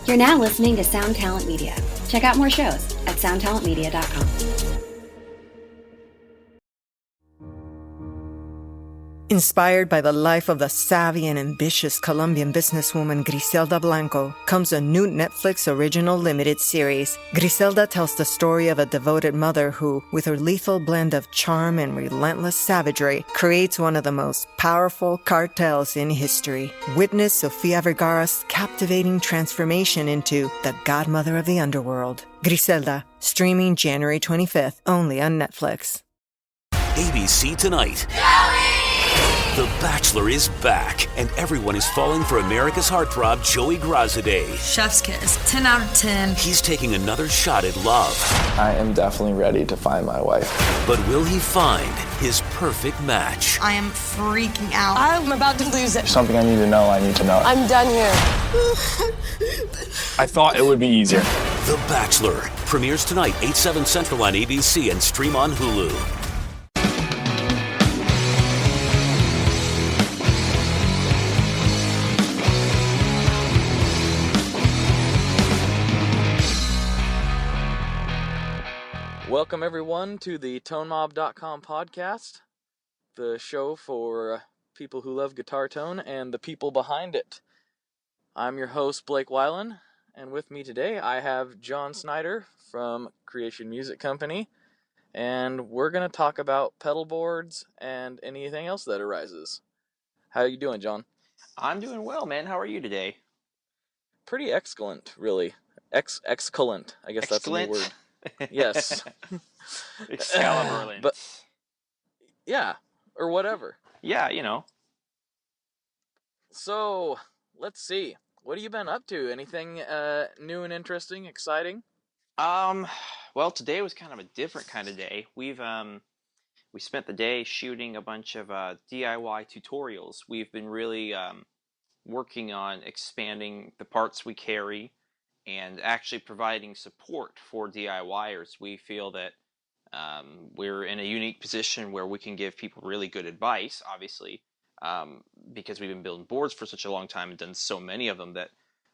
You're now listening to Sound Talent Media. Check out more shows at soundtalentmedia.com. Inspired by the life of the savvy and ambitious Colombian businesswoman Griselda Blanco comes a new Netflix original limited series. Griselda tells the story of a devoted mother who, with her lethal blend of charm and relentless savagery, creates one of the most powerful cartels in history. Witness Sofia Vergara's captivating transformation into the godmother of the underworld. Griselda, streaming January 25th, only on Netflix. ABC Tonight. The Bachelor is back, and everyone is falling for America's heartthrob, Joey Grazadeh. Chef's kiss, 10 out of 10. He's taking another shot at love. I am definitely ready to find my wife. But will he find his perfect match? I am freaking out. I'm about to lose it. There's something I need to know. I'm done here. I thought it would be easier. The Bachelor premieres tonight, 8/7 Central on ABC and stream on Hulu. Welcome, everyone, to the ToneMob.com podcast, the show for people who love guitar tone and the people behind it. I'm your host, Blake Weiland, and with me today I have John Snyder from Creation Music Company, and we're going to talk about pedalboards and anything else that arises. How are you doing, John? I'm doing well, man. How are you today? Pretty excellent, really. Excellent. I guess that's a new word. Yes. Excalibur. But yeah, or whatever. Yeah, you know. So, let's see. What have you been up to? Anything new and interesting, exciting? Well, today was kind of a different kind of day. We spent the day shooting a bunch of DIY tutorials. We've been really working on expanding the parts we carry and actually providing support for DIYers. We feel that we're in a unique position where we can give people really good advice, obviously, because we've been building boards for such a long time and done so many of them that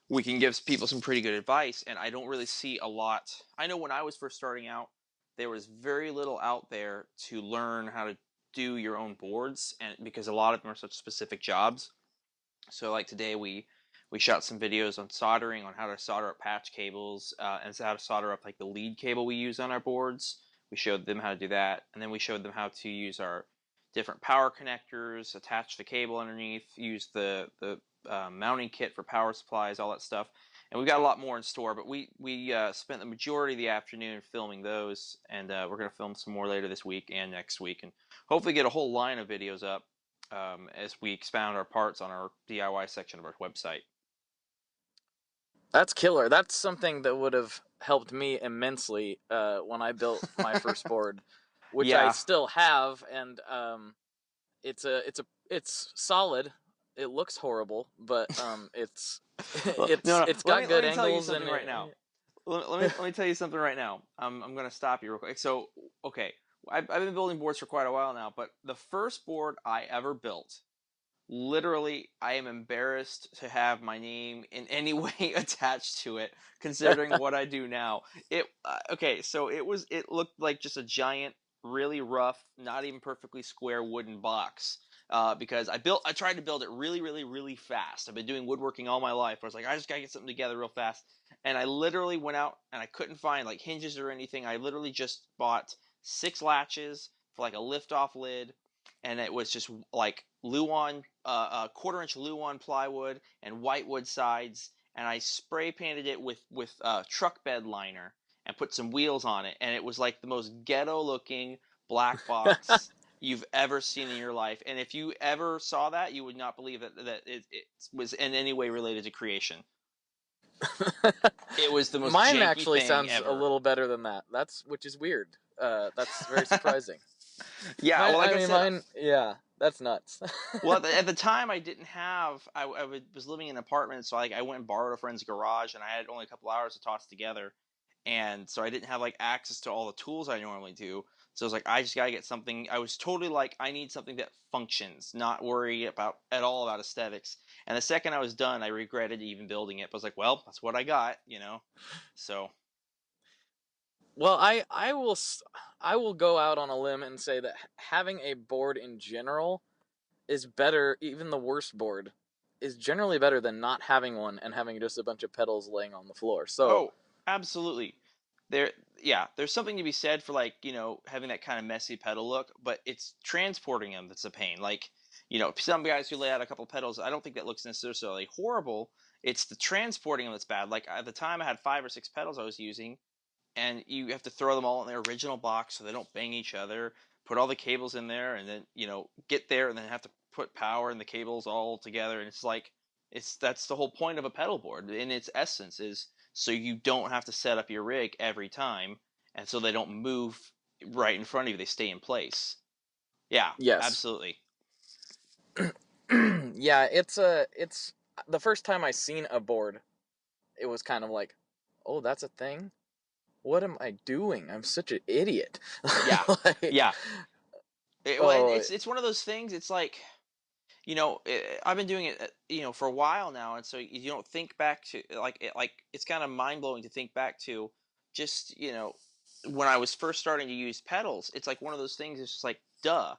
we can give people some pretty good advice. And I don't really see a lot. I know when I was first starting out, there was very little out there to learn how to do your own boards, and because a lot of them are such specific jobs. So like today we shot some videos on soldering, on how to solder up patch cables, and how to solder up like the lead cable we use on our boards. We showed them how to do that, and then we showed them how to use our different power connectors, attach the cable underneath, use the mounting kit for power supplies, all that stuff. And we've got a lot more in store, but we spent the majority of the afternoon filming those, and we're going to film some more later this week and next week, and hopefully get a whole line of videos up as we expound our parts on our DIY section of our website. That's killer. That's something that would have helped me immensely when I built my first board, which I still have, and it's solid. It looks horrible, but it's got good angles. Let me tell you something right now. I'm going to stop you real quick. So, okay, I've been building boards for quite a while now, but the first board I ever built, literally, I am embarrassed to have my name in any way attached to it, considering what I do now. It looked like just a giant, really rough, not even perfectly square wooden box. Because I tried to build it really, really, really fast. I've been doing woodworking all my life. I was like, I just gotta get something together real fast. And I literally went out and I couldn't find like hinges or anything. I literally just bought 6 latches for like a lift-off lid, and it was just like Luan, 1/4-inch Luan plywood and whitewood sides, and I spray painted it with truck bed liner and put some wheels on it, and it was like the most ghetto-looking black box you've ever seen in your life. And if you ever saw that, you would not believe that it was in any way related to creation. It was the most Mine janky actually thing sounds ever. a little better than that. Which is weird. That's very surprising. Yeah, well, like I said, mine. Yeah, that's nuts. Well, at the time, I didn't have. I was living in an apartment, so I went and borrowed a friend's garage, and I had only a couple hours to toss together. and so I didn't have like access to all the tools I normally do. So I was like, I just gotta get something. I was totally like, I need something that functions, not worry about at all about aesthetics. And the second I was done, I regretted even building it. But I was like, well, that's what I got, So Well, I will go out on a limb and say that having a board in general is better. Even the worst board is generally better than not having one and having just a bunch of pedals laying on the floor. So, oh, absolutely. There's something to be said for like, having that kind of messy pedal look, but it's transporting them that's a pain. Like, some guys who lay out a couple pedals, I don't think that looks necessarily horrible. It's the transporting them that's bad. Like at the time I had 5 or 6 pedals I was using, and you have to throw them all in their original box so they don't bang each other, put all the cables in there, and then, get there and then have to put power and the cables all together. And it's like, that's the whole point of a pedal board in its essence, is so you don't have to set up your rig every time, and so they don't move right in front of you. They stay in place. Yeah, yes. absolutely. Yeah, it's the first time I seen a board, it was kind of like, oh, that's a thing? What am I doing? I'm such an idiot. Yeah, like, yeah. It's one of those things. It's like, I've been doing it, for a while now, and so you don't think back to it's kind of mind blowing to think back to just when I was first starting to use pedals. It's like one of those things. It's just like, duh.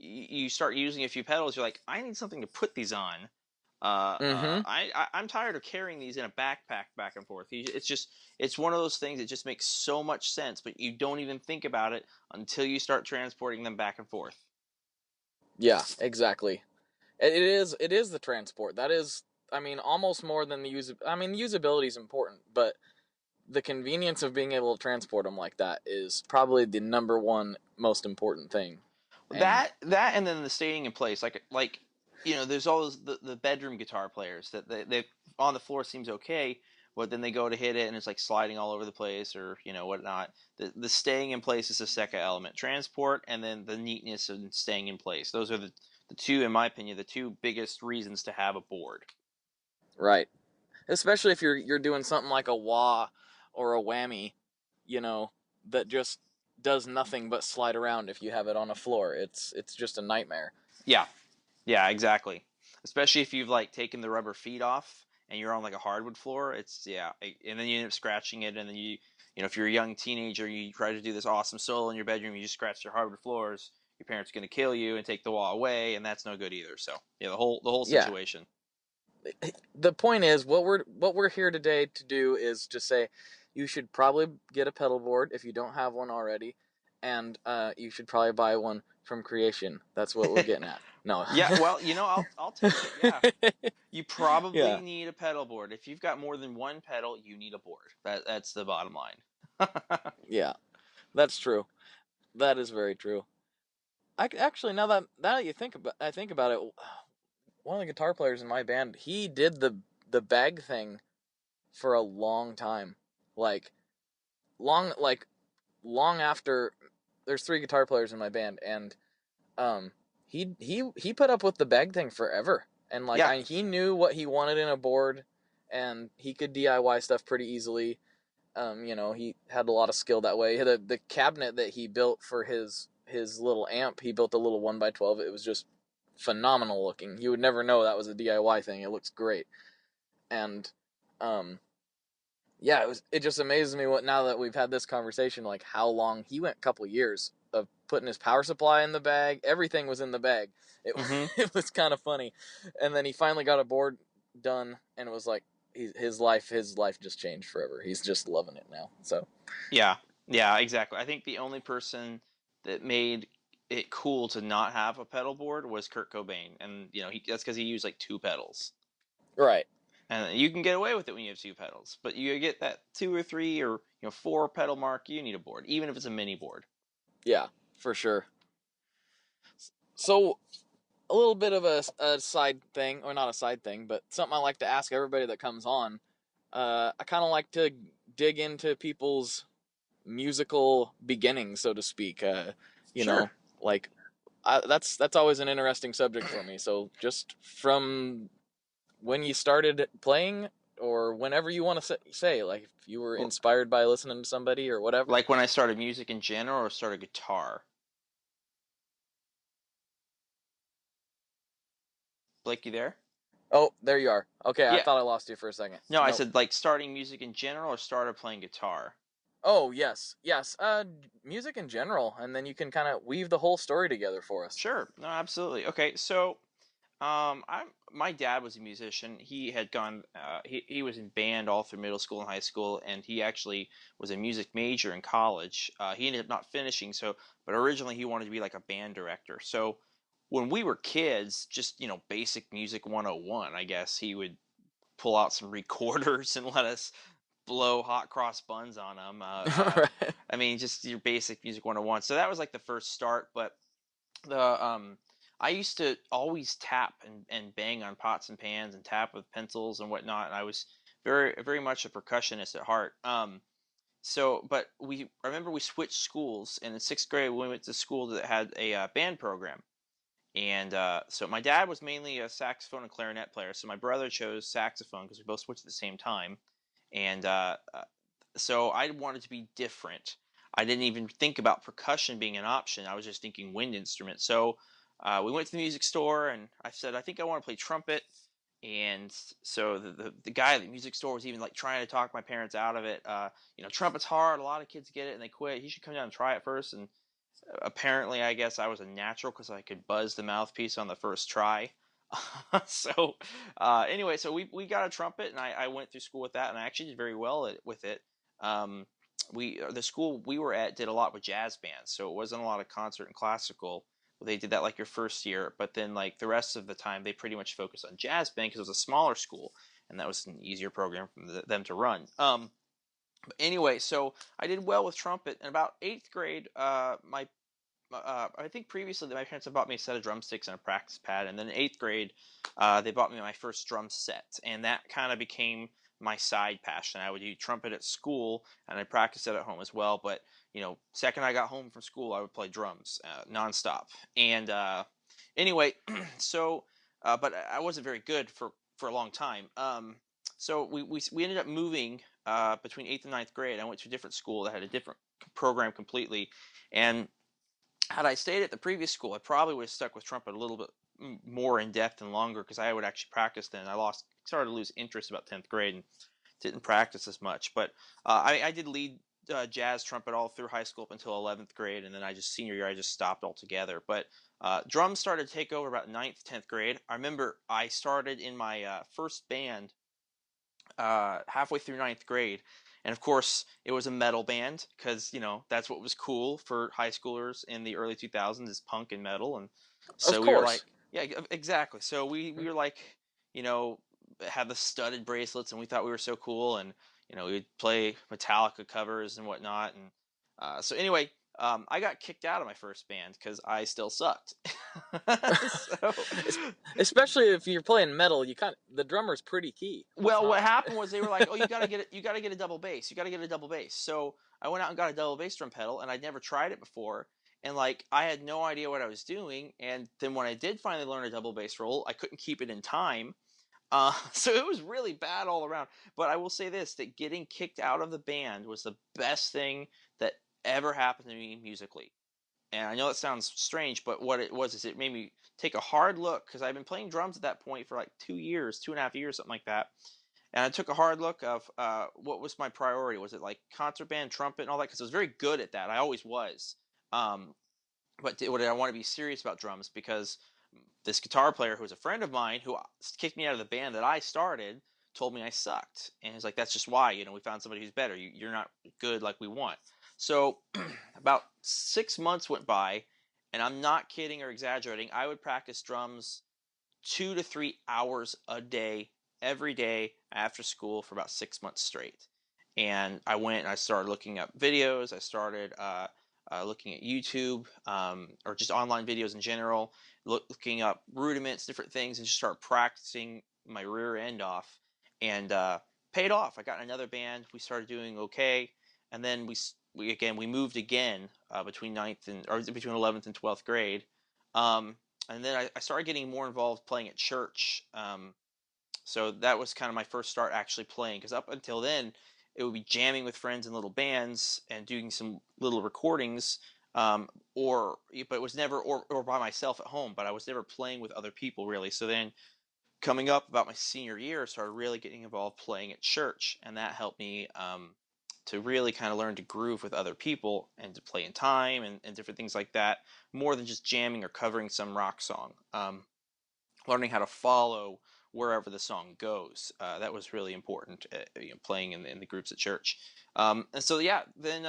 You start using a few pedals, you're like, I need something to put these on. I'm tired of carrying these in a backpack back and forth. It's one of those things that just makes so much sense, but you don't even think about it until you start transporting them back and forth. Yeah, exactly. It is the transport. That is, I mean, almost more than the usability is important, but the convenience of being able to transport them like that is probably the number one most important thing. That and then the staying in place, like there's always the bedroom guitar players that they on the floor seems okay, but then they go to hit it and it's like sliding all over the place or whatnot. The staying in place is the second element, transport, and then the neatness and staying in place. Those are the two, in my opinion, the two biggest reasons to have a board. Right. Especially if you're doing something like a wah or a whammy, that just does nothing but slide around if you have it on a floor. It's just a nightmare. Yeah, exactly. Especially if you've like taken the rubber feet off and you're on like a hardwood floor, and then you end up scratching it, and then if you're a young teenager, you try to do this awesome solo in your bedroom, you just scratch your hardwood floors, your parents are going to kill you and take the wall away, and that's no good either. So yeah, the whole situation. Yeah. The point is, what we're here today to do is to say, you should probably get a pedal board if you don't have one already, and you should probably buy one from Creation. That's what we're getting at. No. Yeah, well, I'll take it. Yeah, you probably need a pedal board. If you've got more than one pedal, you need a board. That's the bottom line. Yeah, that's true. That is very true. Actually, now that you think about it, one of the guitar players in my band, he did the bag thing for a long time, like long after. There's 3 guitar players in my band, and he put up with the bag thing forever, and he knew what he wanted in a board, and he could DIY stuff pretty easily. He had a lot of skill that way. The cabinet that he built for his little amp, he built a little 1x12. It was just phenomenal looking. You would never know that was a DIY thing. It looks great. And it just amazes me now that we've had this conversation, like how long he went. A couple years of putting his power supply in the bag. Everything was in the bag. It was kind of funny. And then he finally got a board done, and it was like his life just changed forever. He's just loving it now. So yeah, exactly. I think the only person that made it cool to not have a pedal board was Kurt Cobain, and that's because he used like 2 pedals. Right. And you can get away with it when you have 2 pedals, but you get that 2 or 3 or 4 pedal mark, you need a board, even if it's a mini board. Yeah, for sure. So, a little bit of a side thing, or not a side thing, but something I like to ask everybody that comes on. I kind of like to dig into people's musical beginnings, so to speak. Sure. That's always an interesting subject for me. So, just from when you started playing, or whenever you want to say, like if you were inspired by listening to somebody or whatever. Like when I started music in general or started guitar? Blake, you there? Oh, there you are. Okay, I Yeah. thought I lost you for a second. No, I Nope. said like starting music in general or started playing guitar. Oh, yes. Music in general, and then you can kind of weave the whole story together for us. Sure. No, absolutely. Okay, so my dad was a musician. He had gone. He was in band all through middle school and high school, and he actually was a music major in college. He ended up not finishing. But originally he wanted to be like a band director. So when we were kids, just basic music 101, I guess he would pull out some recorders and let us blow hot cross buns on them. Right. I mean, just your basic music 101. So that was like the first start, but the I used to always tap and bang on pots and pans and tap with pencils and whatnot, and I was very much a percussionist at heart. But I remember we switched schools, and in 6th grade we went to school that had a band program, and so my dad was mainly a saxophone and clarinet player, so my brother chose saxophone because we both switched at the same time, and so I wanted to be different. I didn't even think about percussion being an option. I was just thinking wind instrument. So we went to the music store, and I said, I think I want to play trumpet. And so the guy at the music store was even like trying to talk my parents out of it. Trumpet's hard. A lot of kids get it and they quit. You should come down and try it first. And apparently, I guess I was a natural because I could buzz the mouthpiece on the first try. Anyway, so we got a trumpet, and I went through school with that, and I actually did very well with it. The school we were at did a lot with jazz bands, so it wasn't a lot of concert and classical. They did that like your first year, but then like the rest of the time they pretty much focused on jazz band because it was a smaller school, and that was an easier program for them to run. But anyway, so I did well with trumpet, and about 8th grade, I think previously my parents had bought me a set of drumsticks and a practice pad, and then in 8th grade, they bought me my first drum set, and that kind of became my side passion. I would do trumpet at school, and I practiced it at home as well, but, second I got home from school, I would play drums nonstop. And anyway, but I wasn't very good for a long time. So we ended up moving between 8th and 9th grade. I went to a different school that had a different program completely, and had I stayed at the previous school, I probably would have stuck with trumpet a little bit more in depth and longer because I would actually practice then. Started to lose interest about 10th grade and didn't practice as much. But I did lead jazz trumpet all through high school up until 11th grade, and then senior year I just stopped altogether. But drums started to take over about 9th, 10th grade. I remember I started in my first band halfway through 9th grade. And of course, it was a metal band because, that's what was cool for high schoolers in the early 2000s is punk and metal. And so we were like, yeah, exactly. So we were like, had the studded bracelets, and we thought we were so cool. And, we would play Metallica covers and whatnot. And so anyway, I got kicked out of my first band because I still sucked. So, especially if you're playing metal, the drummer's pretty key. Well, what happened was they were like, "Oh, you gotta get a double bass. You gotta get a double bass." So I went out and got a double bass drum pedal, and I'd never tried it before, and like I had no idea what I was doing. And then when I did finally learn a double bass roll, I couldn't keep it in time. So it was really bad all around. But I will say this: that getting kicked out of the band was the best thing that ever happened to me musically. And I know that sounds strange, but what it was is it made me take a hard look because I've been playing drums at that point for like 2.5 years, something like that. And I took a hard look of what was my priority. Was it like concert band, trumpet, and all that? Because I was very good at that. I always was. But did I want to be serious about drums? Because this guitar player who was a friend of mine who kicked me out of the band that I started told me I sucked. And he's like, that's just why, we found somebody who's better. You're not good like we want. So about 6 months went by, and I'm not kidding or exaggerating. I would practice drums 2 to 3 hours a day, every day after school for about 6 months straight. And I went and I started looking up videos. I started looking at YouTube or just online videos in general, looking up rudiments, different things, and just start practicing my rear end off. And paid off. I got in another band. We started doing okay. And then we moved again between 11th and 12th grade. And then I started getting more involved playing at church. So that was kind of my first start actually playing, because up until then, it would be jamming with friends in little bands and doing some little recordings, but it was never, or by myself at home, but I was never playing with other people really. So then coming up about my senior year, I started really getting involved playing at church, and that helped me to really kind of learn to groove with other people and to play in time and different things like that, more than just jamming or covering some rock song. Learning how to follow wherever the song goes. That was really important, playing in the groups at church. And so, yeah, then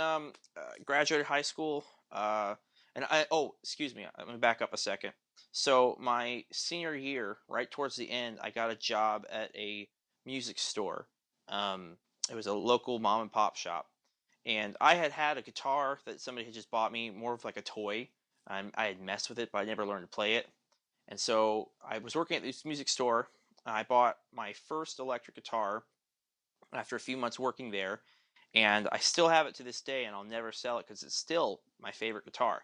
graduated high school. Excuse me, let me back up a second. So my senior year, right towards the end, I got a job at a music store. It was a local mom and pop shop. And I had a guitar that somebody had just bought me, more of like a toy. I had messed with it, but I never learned to play it. And so I was working at this music store. I bought my first electric guitar after a few months working there, and I still have it to this day, and I'll never sell it because it's still my favorite guitar.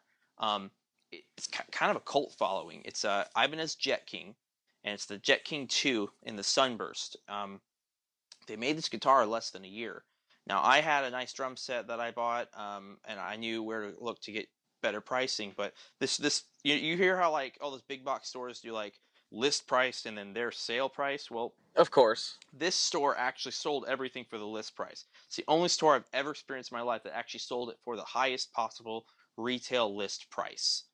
It's kind of a cult following. It's Ibanez Jet King, and it's the Jet King 2 in the Sunburst. They made this guitar less than a year. Now, I had a nice drum set that I bought, and I knew where to look to get better pricing, but this you hear how like all those big box stores do like list price and then their sale price. Well, Of course. this store actually sold everything for the list price. It's the only store I've ever experienced in my life that actually sold it for the highest possible retail list price.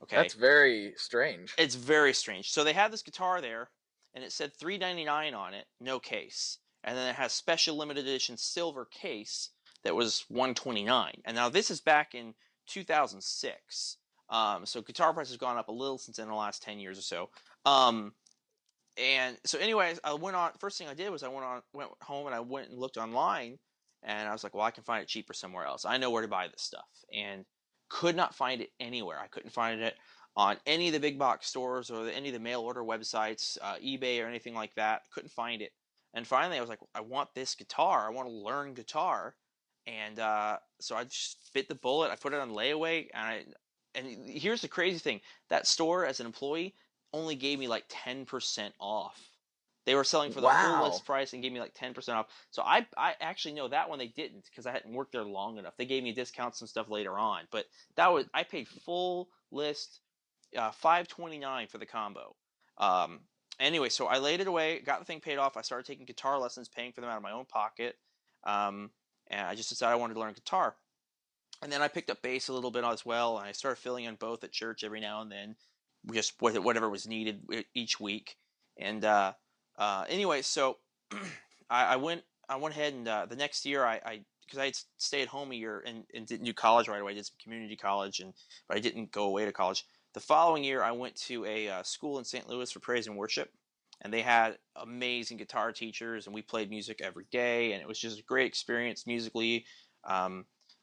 Okay, That's very strange. it's very strange. So they had this guitar there, and it said $399 on it, no case, and then it has special limited edition silver case that was $129. And now this is back in 2006. So guitar price has gone up a little since in the last 10 years or so. And so anyways, I went on, first thing I did was I went home and I went and looked online, and I was like, well, I can find it cheaper somewhere else. I know where to buy this stuff. And could not find it anywhere. I couldn't find it on any of the big box stores or any of the mail order websites, eBay or anything like that. Couldn't find it. And finally I was like, I want this guitar. I want to learn guitar. And so I just bit the bullet. I put it on layaway, and here's the crazy thing. That store, as an employee, only gave me like 10% off. They were selling for the full list price and gave me like 10% off. So I actually know that one they didn't, because I hadn't worked there long enough. They gave me discounts and stuff later on. But I paid full list $529 for the combo. Anyway, so I laid it away, got the thing paid off. I started taking guitar lessons, paying for them out of my own pocket. And I just decided I wanted to learn guitar. And then I picked up bass a little bit as well, and I started filling in both at church every now and then, just whatever was needed each week. And anyway, so I went ahead and the next year because I had stayed at home a year and didn't do college right away. I did some community college, but I didn't go away to college. The following year, I went to a school in St. Louis for praise and worship, and they had amazing guitar teachers, and we played music every day, and it was just a great experience musically,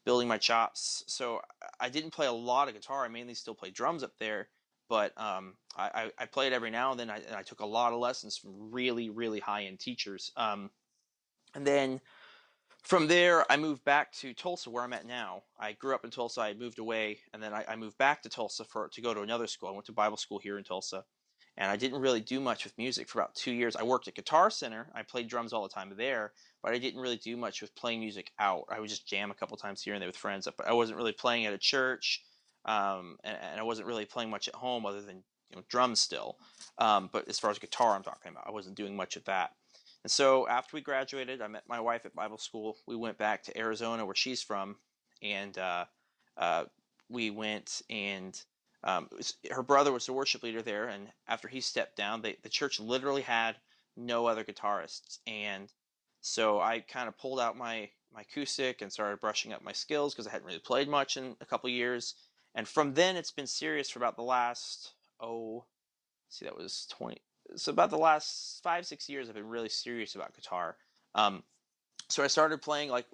building my chops. So I didn't play a lot of guitar. I mainly still play drums up there, but I played every now and then, and I took a lot of lessons from really, really high-end teachers. And then from there, I moved back to Tulsa, where I'm at now. I grew up in Tulsa. I moved away, and then I moved back to Tulsa to go to another school. I went to Bible school here in Tulsa, and I didn't really do much with music for about 2 years. I worked at Guitar Center. I played drums all the time there, but I didn't really do much with playing music out. I would just jam a couple times here and there with friends, but I wasn't really playing at a church, and I wasn't really playing much at home other than drums still. But as far as guitar I'm talking about, I wasn't doing much of that. And so after we graduated, I met my wife at Bible school. We went back to Arizona, where she's from, and we went and her brother was the worship leader there. And after he stepped down, the church literally had no other guitarists. And so I kind of pulled out my acoustic and started brushing up my skills, because I hadn't really played much in a couple years. And from then, it's been serious for about the last, that was 20. So about the last 5-6 years, I've been really serious about guitar. So I started playing like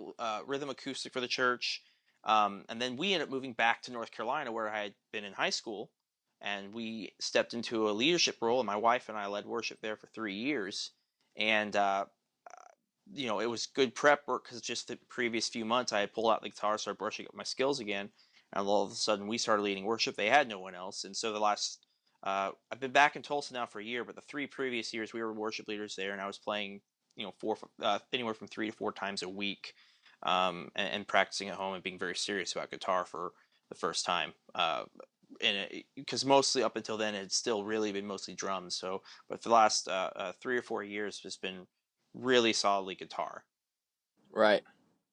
rhythm acoustic for the church, and then we ended up moving back to North Carolina, where I had been in high school, and we stepped into a leadership role. And my wife and I led worship there for 3 years, and it was good prep work, because just the previous few months I had pulled out the guitar, started brushing up my skills again, and all of a sudden we started leading worship. They had no one else, and so the last I've been back in Tulsa now for a year, but the 3 previous years we were worship leaders there, and I was playing, anywhere from 3 to 4 times a week, and practicing at home and being very serious about guitar for the first time. And because mostly up until then it's still really been mostly drums. So, but for the last 3 or 4 years, it's been really solidly guitar. Right.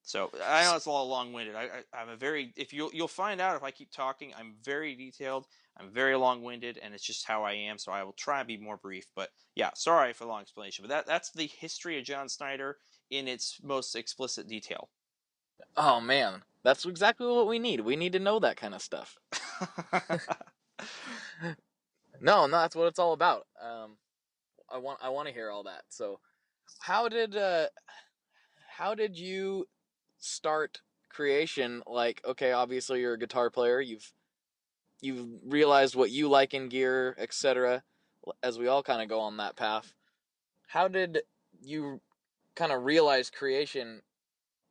So I know it's a little long-winded. I'm a very, if you'll find out if I keep talking, I'm very detailed, I'm very long-winded, and it's just how I am. So I will try and be more brief. But yeah, sorry for the long explanation. But that's the history of John Snyder in its most explicit detail. Oh man, that's exactly what we need. We need to know that kind of stuff. No, that's what it's all about. I want to hear all that. So, how did you start creation? Like, okay, obviously you're a guitar player. You've realized what you like in gear, etc. As we all kind of go on that path. How did you kind of realize creation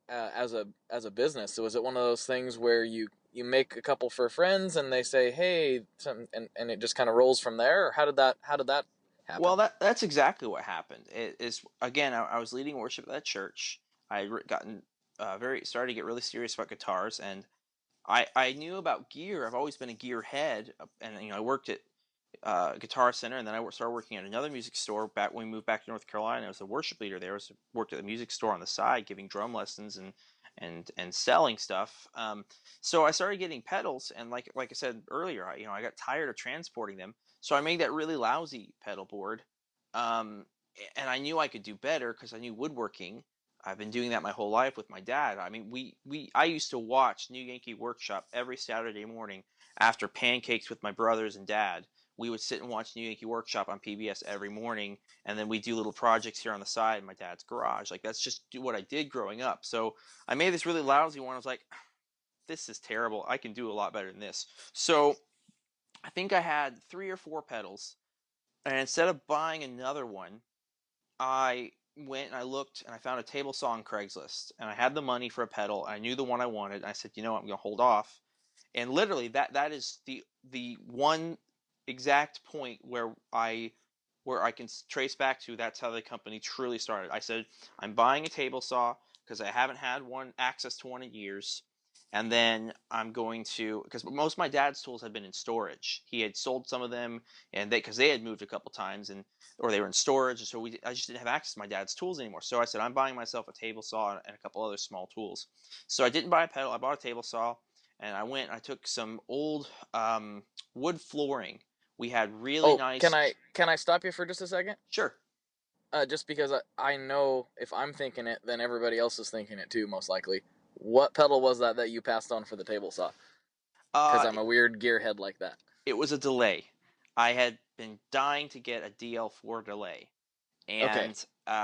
as a business? So was it one of those things where you make a couple for friends and they say, hey, and it just kind of rolls from there? Or how did that happen? Well, that's exactly what happened. It is, again, I was leading worship at that church. I had gotten started to get really serious about guitars, and I knew about gear. I've always been a gear head, and I worked at Guitar Center, and then I started working at another music store back when we moved back to North Carolina. I was a worship leader there. I worked at the music store on the side, giving drum lessons and selling stuff. So I started getting pedals, and like I said earlier, I got tired of transporting them. So I made that really lousy pedal board, and I knew I could do better because I knew woodworking. I've been doing that my whole life with my dad. I mean, I used to watch New Yankee Workshop every Saturday morning after pancakes with my brothers and dad. We would sit and watch New Yankee Workshop on PBS every morning, and then we do little projects here on the side in my dad's garage. Like, that's just what I did growing up. So I made this really lousy one. I was like, this is terrible. I can do a lot better than this. So I think I had 3 or 4 pedals, and instead of buying another one, I went and I looked and I found a table saw on Craigslist, and I had the money for a pedal. I knew the one I wanted. And I said, you know what, I'm going to hold off. And literally that is the one exact point where I can trace back to. That's how the company truly started. I said, I'm buying a table saw because I haven't had access to one in years. And then I'm going to, because most of my dad's tools had been in storage. He had sold some of them, and because they had moved a couple times, or they were in storage, and so I just didn't have access to my dad's tools anymore. So I said, I'm buying myself a table saw and a couple other small tools. So I didn't buy a pedal. I bought a table saw, and I took some old wood flooring. We had really nice. Can I stop you for just a second? Sure. Just because I know if I'm thinking it, then everybody else is thinking it too, most likely. What pedal was that you passed on for the table saw? Because I'm a weird gearhead like that. It was a delay. I had been dying to get a DL4 delay. And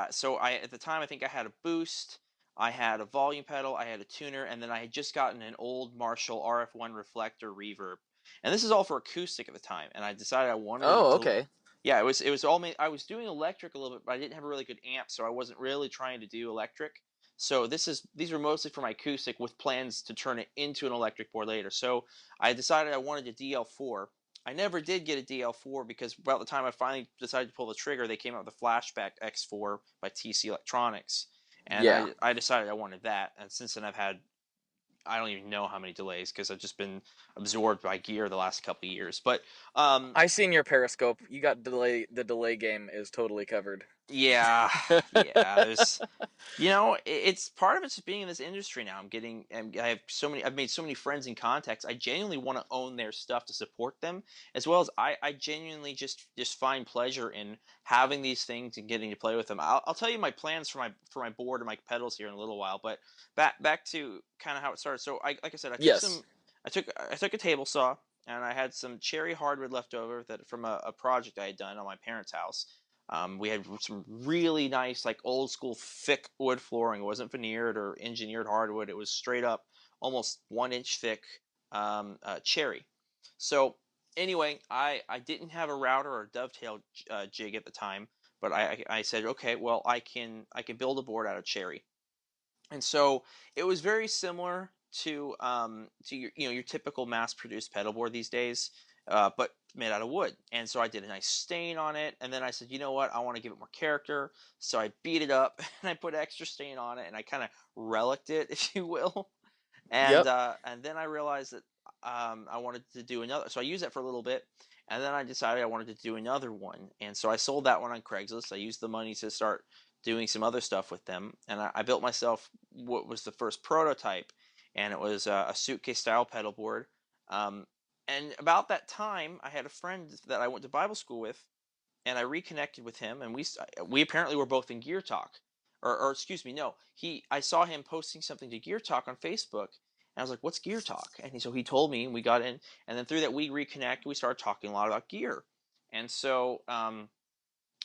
so at the time, I think I had a boost, I had a volume pedal, I had a tuner, and then I had just gotten an old Marshall RF1 reflector reverb. And this is all for acoustic at the time, and I decided I wanted to. Yeah, it was all I was doing electric a little bit, but I didn't have a really good amp, so I wasn't really trying to do electric. So these were mostly for my acoustic with plans to turn it into an electric board later. So I decided I wanted a DL4. I never did get a DL4 because about the time I finally decided to pull the trigger, they came out with the Flashback X4 by TC Electronics. And I decided I wanted that. And since then I don't even know how many delays because I've just been absorbed by gear the last couple of years. But I seen your Periscope. You got the delay game is totally covered. Yeah. There's, it's part of it's just being in this industry now. I've made so many friends and contacts. I genuinely want to own their stuff to support them, as well as I genuinely just find pleasure in having these things and getting to play with them. I'll tell you my plans for my board and my pedals here in a little while, but back to kind of how it started. So like I said, I took a table saw, and I had some cherry hardwood left over from a project I had done on my parents' house. We had some really nice, like old school thick wood flooring. It wasn't veneered or engineered hardwood. It was straight up, almost 1-inch thick cherry. So anyway, I didn't have a router or a dovetail jig at the time, but I said, okay, well I can build a board out of cherry. And so it was very similar to your typical mass-produced pedal board these days, but made out of wood. And so I did a nice stain on it, and then I said, you know what, I want to give it more character. So I beat it up and I put extra stain on it, and I kind of relicked it, if you will. And then I realized that I wanted to do another. So I used that for a little bit, and then I decided I wanted to do another one. And so I sold that one on Craigslist. I used the money to start doing some other stuff with them, and I built myself what was the first prototype, and it was a suitcase style pedal board. And about that time, I had a friend that I went to Bible school with, and I reconnected with him, and we apparently were both in Gear Talk, or excuse me, no, I saw him posting something to Gear Talk on Facebook, and I was like, "What's Gear Talk?" And so he told me, and we got in, and then through that we reconnected. We started talking a lot about gear, and so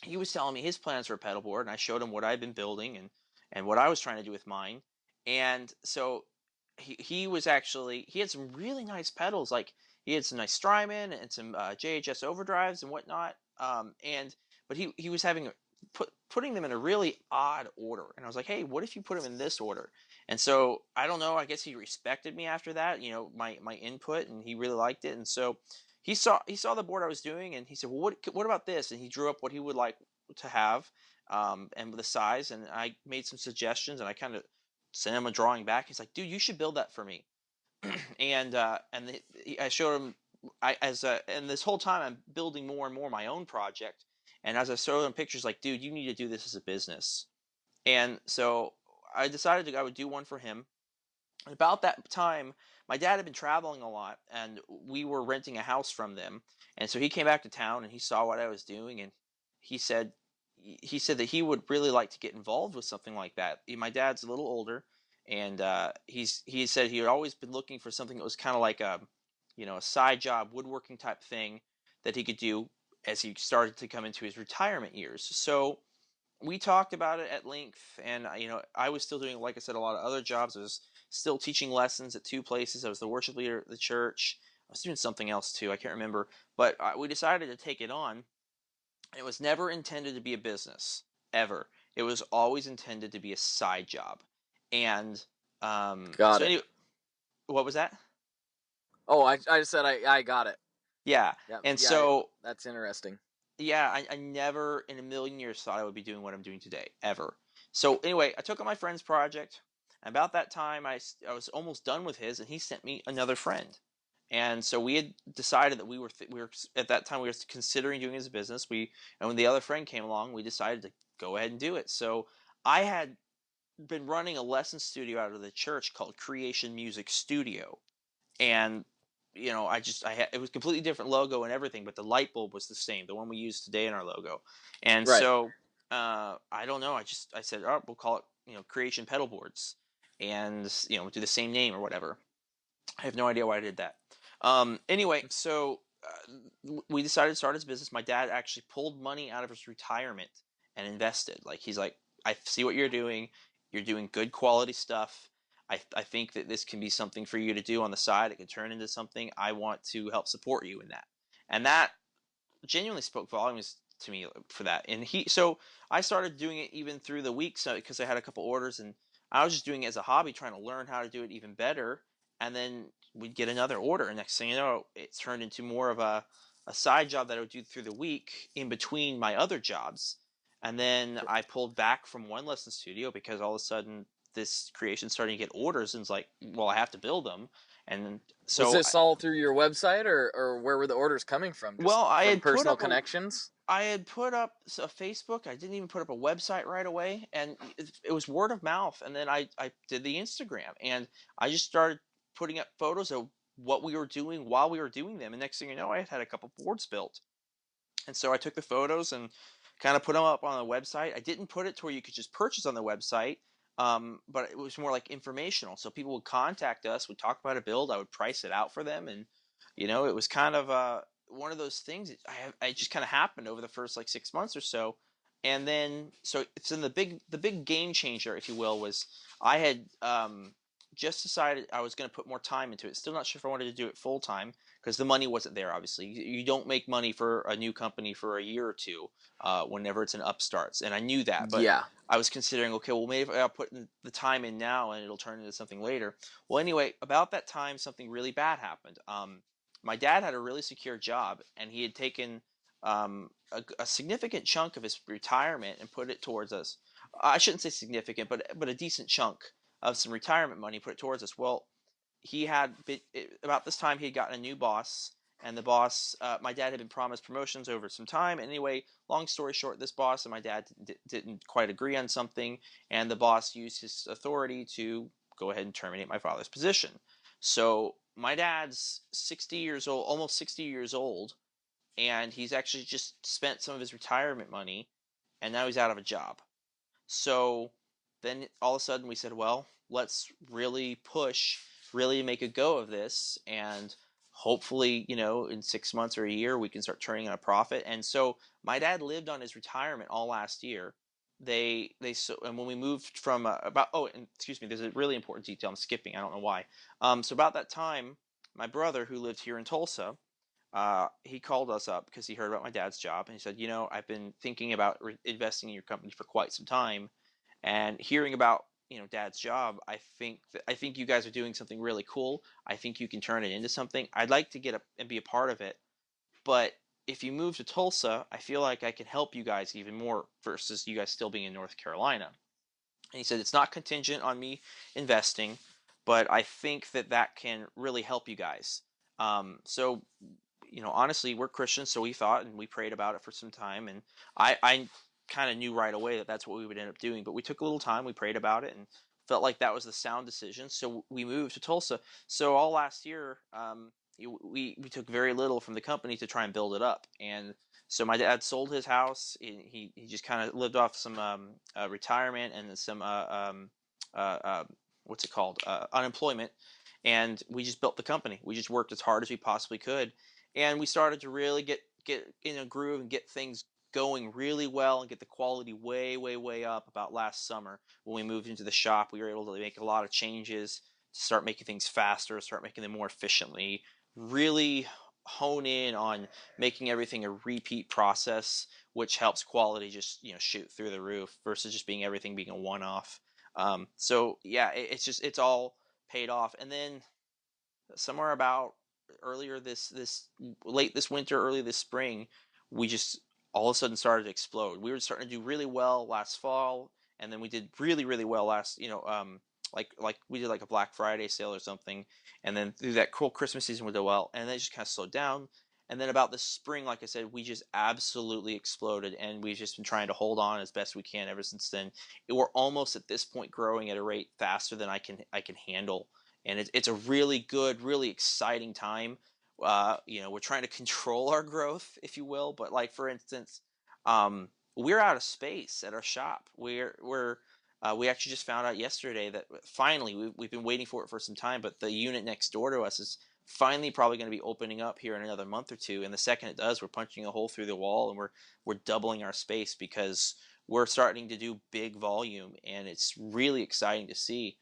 he was telling me his plans for a pedal board, and I showed him what I'd been building and what I was trying to do with mine, and so he had some really nice pedals, like he had some nice Strymon and some JHS overdrives and whatnot, but he was putting them in a really odd order, and I was like, hey, what if you put them in this order? And so I don't know, I guess he respected me after that, my input, and he really liked it, and so he saw the board I was doing, and he said, well, what about this? And he drew up what he would like to have, and the size, and I made some suggestions, and I kind of sent him a drawing back. He's like, dude, you should build that for me. And I showed him, and this whole time I'm building more and more my own project. And as I showed him pictures, like, dude, you need to do this as a business. And so I decided I would do one for him. And about that time, my dad had been traveling a lot, and we were renting a house from them. And so he came back to town, and he saw what I was doing, and he said that he would really like to get involved with something like that. My dad's a little older, and he said he had always been looking for something that was kind of like a side job, woodworking type thing that he could do as he started to come into his retirement years. So we talked about it at length, and I was still doing, like I said, a lot of other jobs. I was still teaching lessons at 2 places. I was the worship leader at the church. I was doing something else too, I can't remember, but we decided to take it on. It was never intended to be a business, ever. It was always intended to be a side job. And Got it. anyway, what was that? Oh, I just said I got it. Yeah. Yep. And yeah, so that's interesting. yeah, I never in a million years thought I would be doing what I'm doing today, ever. So anyway, I took on my friend's project. And about that time, I was almost done with his, and he sent me another friend. And so we had decided that we were at that time we were considering doing it as a business. And when the other friend came along, we decided to go ahead and do it. So I had been running a lesson studio out of the church called Creation Music Studio, and it was a completely different logo and everything, but the light bulb was the same, the one we use today in our logo. And Right. so I don't know, I said, oh, we'll call it Creation Pedalboards, and do the same name or whatever. I have no idea why I did that. Anyway, so we decided to start his business. My dad actually pulled money out of his retirement and invested. Like, he's like, I see what you're doing. You're doing good quality stuff. I think that this can be something for you to do on the side. It can turn into something. I want to help support you in that. And that genuinely spoke volumes to me for that. And so I started doing it even through the weeks because I had a couple orders, and I was just doing it as a hobby, trying to learn how to do it even better. And then we'd get another order, and next thing you know, it turned into more of a side job that I would do through the week in between my other jobs. And then I pulled back from one lesson studio because all of a sudden this creation starting to get orders, and it's like, well, I have to build them. And so was this all through your website, or where were the orders coming from? Just I from had put personal up connections. I had put up a Facebook. I didn't even put up a website right away, and it was word of mouth. And then I did the Instagram, and I just started putting up photos of what we were doing while we were doing them. And next thing you know, I had a couple boards built. And so I took the photos and kind of put them up on the website. I didn't put it to where you could just purchase on the website, but it was more like informational. So people would contact us, would talk about a build, I would price it out for them, and it was kind of one of those things that I just kind of happened over the first like 6 months or so. And then so it's in the big game changer, if you will, was I had just decided I was going to put more time into it. Still not sure if I wanted to do it full time because the money wasn't there. Obviously, you don't make money for a new company for a year or two whenever it's an upstarts, and I knew that. But Yeah. I was considering, okay, well, maybe I'll put the time in now and it'll turn into something later. Well, anyway, about that time, something really bad happened. my dad had a really secure job, and he had taken a significant chunk of his retirement and put it towards us. I shouldn't say significant, but a decent chunk of some retirement money, put it towards us. Well, he had been, about this time he had gotten a new boss, and the boss, my dad had been promised promotions over some time. Anyway, long story short, this boss and my dad didn't quite agree on something, and the boss used his authority to go ahead and terminate my father's position. So my dad's 60 years old, almost 60 years old, and he's actually just spent some of his retirement money, and now he's out of a job. So then all of a sudden we said, well, let's really push, really make a go of this, and hopefully, in 6 months or a year, we can start turning in a profit. And so my dad lived on his retirement all last year. And when we moved from and excuse me, there's a really important detail I'm skipping. I don't know why. So about that time, my brother, who lived here in Tulsa, he called us up because he heard about my dad's job, and he said, I've been thinking about investing in your company for quite some time, and hearing about dad's job, I think you guys are doing something really cool. I think you can turn it into something. I'd like to get up and be a part of it, but if you move to Tulsa, I feel like I can help you guys even more versus you guys still being in North Carolina. And he said it's not contingent on me investing, but I think that can really help you guys. So honestly, we're Christians, so we thought and we prayed about it for some time, and I kind of knew right away that that's what we would end up doing. But we took a little time, we prayed about it, and felt like that was the sound decision. So we moved to Tulsa. So all last year, we took very little from the company to try and build it up. And so my dad sold his house. He just kind of lived off some retirement and some what's it called, unemployment. And we just built the company. We just worked as hard as we possibly could, and we started to really get in a groove and get things going really well and get the quality way up. About last summer, when we moved into the shop, we were able to make a lot of changes to start making things faster, start making them more efficiently, really hone in on making everything a repeat process, which helps quality just shoot through the roof versus just everything being a one-off. So yeah, it's all paid off. And then somewhere about earlier late this winter, early this spring, we just all of a sudden started to explode. We were starting to do really well last fall, and then we did really well last, like we did like a Black Friday sale or something, and then through that cool Christmas season we did well, and then it just kind of slowed down. And then about this spring, like I said, we just absolutely exploded, and we've just been trying to hold on as best we can ever since then. We're almost at this point growing at a rate faster than I can handle, and it's a really good, really exciting time. We're trying to control our growth, if you will, but like for instance, we're out of space at our shop. We actually just found out yesterday that finally we've been waiting for it for some time, but the unit next door to us is finally probably going to be opening up here in another month or two. And the second it does, we're punching a hole through the wall, and we're doubling our space because we're starting to do big volume, and it's really exciting to see.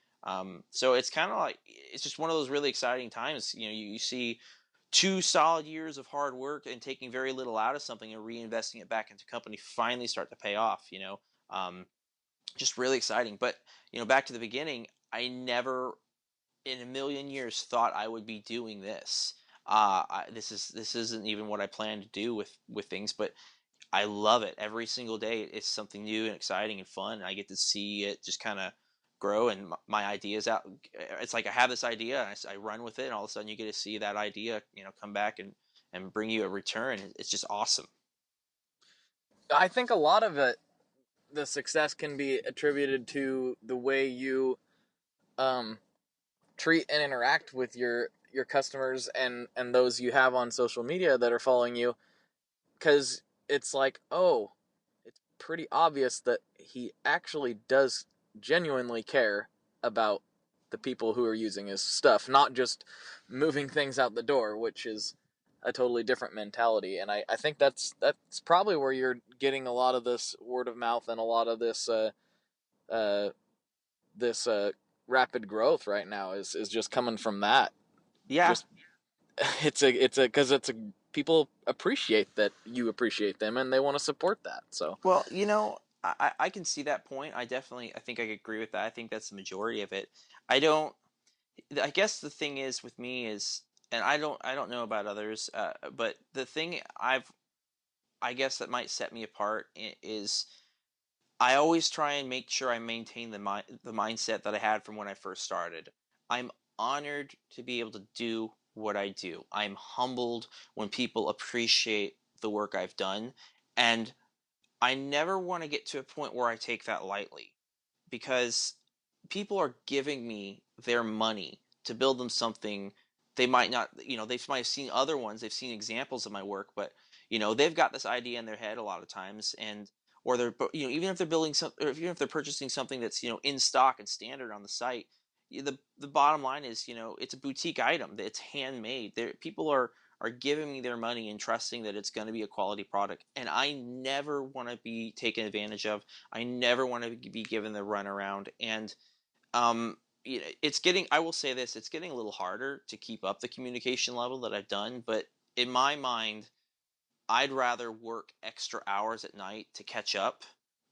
So it's kind of like, it's just one of those really exciting times. You see 2 solid years of hard work and taking very little out of something and reinvesting it back into company finally start to pay off. Just really exciting. But back to the beginning, I never in a million years thought I would be doing this. This isn't even what I plan to do with things, but I love it. Every single day it's something new and exciting and fun, and I get to see it just kind of grow, and my ideas out. It's like I have this idea, and I run with it, and all of a sudden you get to see that idea come back and bring you a return. It's just awesome. I think a lot of it, the success can be attributed to the way you treat and interact with your customers and those you have on social media that are following you, because it's like, oh, it's pretty obvious that he actually does genuinely care about the people who are using his stuff, not just moving things out the door, which is a totally different mentality. And I think that's probably where you're getting a lot of this word of mouth and a lot of this rapid growth right now is just coming from that. Yeah. Because people appreciate that you appreciate them, and they want to support that. So, well, I can see that point. I think I agree with that. I think that's the majority of it. I guess the thing is with me is and I don't know about others, but the thing I guess that might set me apart is I always try and make sure I maintain the mindset that I had from when I first started. I'm honored to be able to do what I do. I'm humbled when people appreciate the work I've done, and I never want to get to a point where I take that lightly, because people are giving me their money to build them something they might not, they might have seen other ones, they've seen examples of my work, but they've got this idea in their head a lot of times, and or they're, even if they're building something, or even if they're purchasing something that's in stock and standard on the site, the bottom line is, it's a boutique item, it's handmade. People are giving me their money and trusting that it's going to be a quality product, and I never want to be taken advantage of. I never want to be given the runaround, and um, it's getting. I will say this: it's getting a little harder to keep up the communication level that I've done. But in my mind, I'd rather work extra hours at night to catch up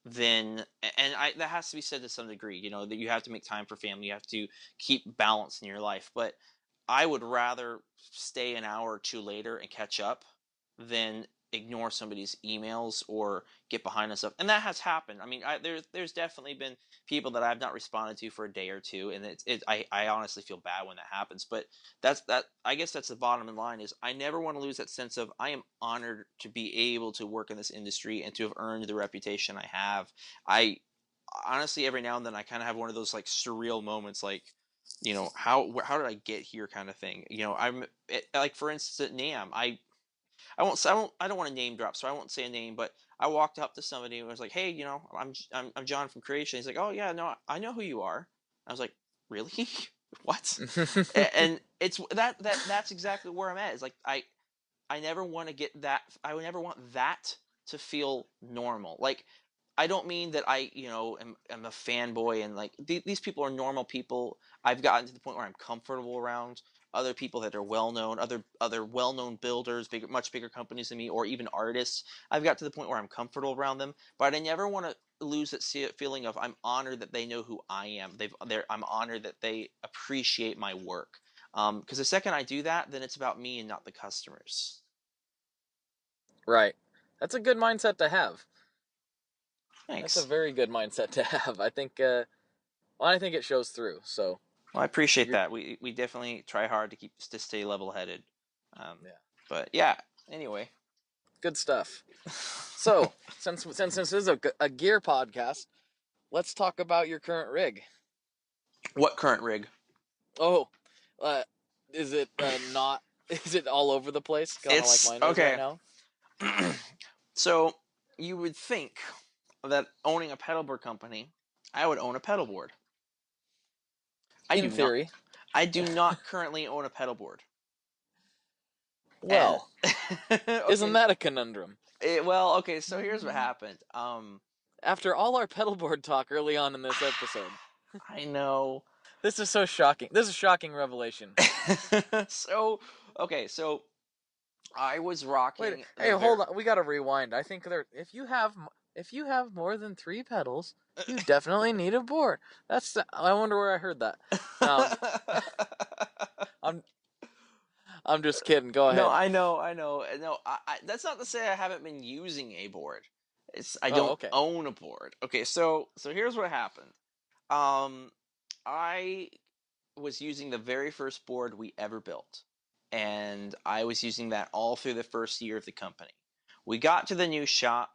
than, and that has to be said to some degree. That you have to make time for family. You have to keep balance in your life. But I would rather stay an hour or two later and catch up than ignore somebody's emails or get behind on stuff. And that has happened. I mean, there's definitely been people that I've not responded to for a day or two, and I honestly feel bad when that happens. But I guess that's the bottom line, is I never want to lose that sense of I am honored to be able to work in this industry and to have earned the reputation I have. I honestly, every now and then, I kind of have one of those like surreal moments, like, how did I get here kind of thing. Like, for instance, at NAMM, I don't want to name drop, so I won't say a name, but I walked up to somebody and was like, "Hey, I'm John from Creation." He's like, "Oh yeah, no, I know who you are." I was like, "Really? What?" And it's that's exactly where I'm at. It's like I never want to get that. I would never want that to feel normal. Like, I don't mean that I, am a fanboy, and like these people are normal people. I've gotten to the point where I'm comfortable around other people that are well known, other well known builders, much bigger companies than me, or even artists. I've got to the point where I'm comfortable around them, but I never want to lose that feeling of I'm honored that they know who I am. I'm honored that they appreciate my work. Because the second I do that, then it's about me and not the customers. Right. That's a good mindset to have. Thanks. That's a very good mindset to have. I think it shows through. So. Well, I appreciate that. We definitely try hard to stay level headed. Yeah. But yeah. Anyway. Good stuff. So since this is a gear podcast, let's talk about your current rig. What current rig? Oh, is it not? Is it all over the place? Kind of like mine is right now. So you would think that owning a pedalboard company, I would own a pedalboard. In theory. I do not currently own a pedalboard. Well, okay. Isn't that a conundrum? Okay, so here's what happened. After all our pedalboard talk early on in this episode. I know. This is so shocking. This is a shocking revelation. So I was rocking. Wait, hey, hold on. We gotta rewind. I think if you have more than 3 pedals, you definitely need a board. I wonder where I heard that. I'm just kidding. Go ahead. No, I know. No, that's not to say I haven't been using a board. I don't own a board. Okay, so here's what happened. I was using the very first board we ever built, and I was using that all through the first year of the company. We got to the new shop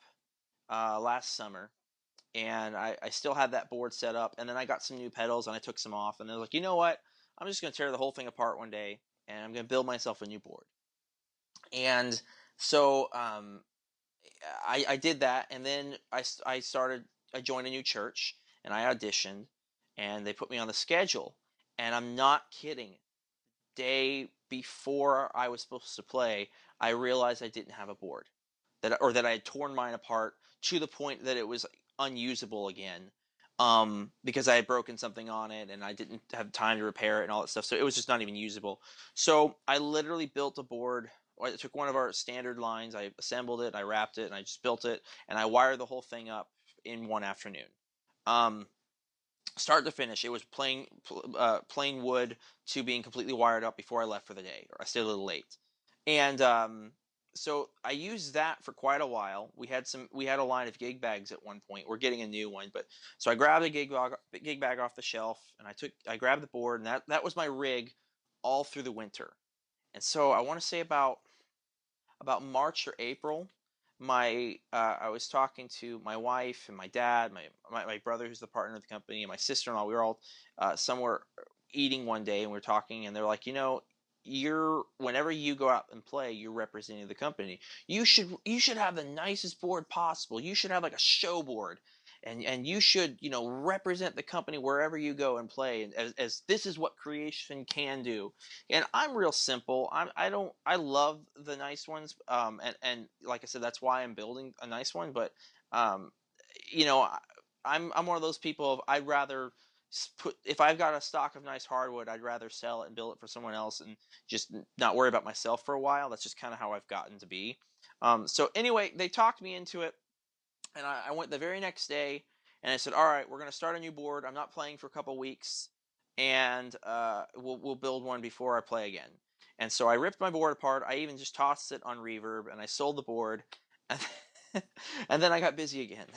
last summer, and I still had that board set up, and then I got some new pedals, and I took some off, and I was like, you know what? I'm just going to tear the whole thing apart one day, and I'm going to build myself a new board. And so I did that, and then I joined a new church, and I auditioned, and they put me on the schedule. And I'm not kidding. Day before I was supposed to play, I realized I didn't have a board, that I had torn mine apart to the point that it was unusable again, because I had broken something on it and I didn't have time to repair it and all that stuff. So it was just not even usable. So I literally built a board. I took one of our standard lines, I assembled it, I wrapped it, and I just built it, and I wired the whole thing up in one afternoon. start to finish, it was plain wood to being completely wired up before I left for the day, or I stayed a little late. And so I used that for quite a while. We had a line of gig bags at one point. We're getting a new one, but so I grabbed a gig bag off the shelf, and I grabbed the board, and that was my rig all through the winter. And so I want to say about March or April, I was talking to my wife and my dad, my brother who's the partner of the company, and my sister-in-law. We were all somewhere eating one day, and we were talking, and they're like, whenever you go out and play, you're representing the company. You should have the nicest board possible. You should have like a show board, and you should represent the company wherever you go and play. And as this is what creation can do. And I'm real simple. I love the nice ones. And like I said, that's why I'm building a nice one. But you know, I'm one of those people of I'd rather if I've got a stock of nice hardwood, I'd rather sell it and build it for someone else and just not worry about myself for a while. That's just kind of how I've gotten to be. So anyway, they talked me into it, and I went the very next day, and I said, all right, we're going to start a new board. I'm not playing for a couple weeks, and we'll build one before I play again. And so I ripped my board apart. I even just tossed it on reverb, and I sold the board. And then I got busy again.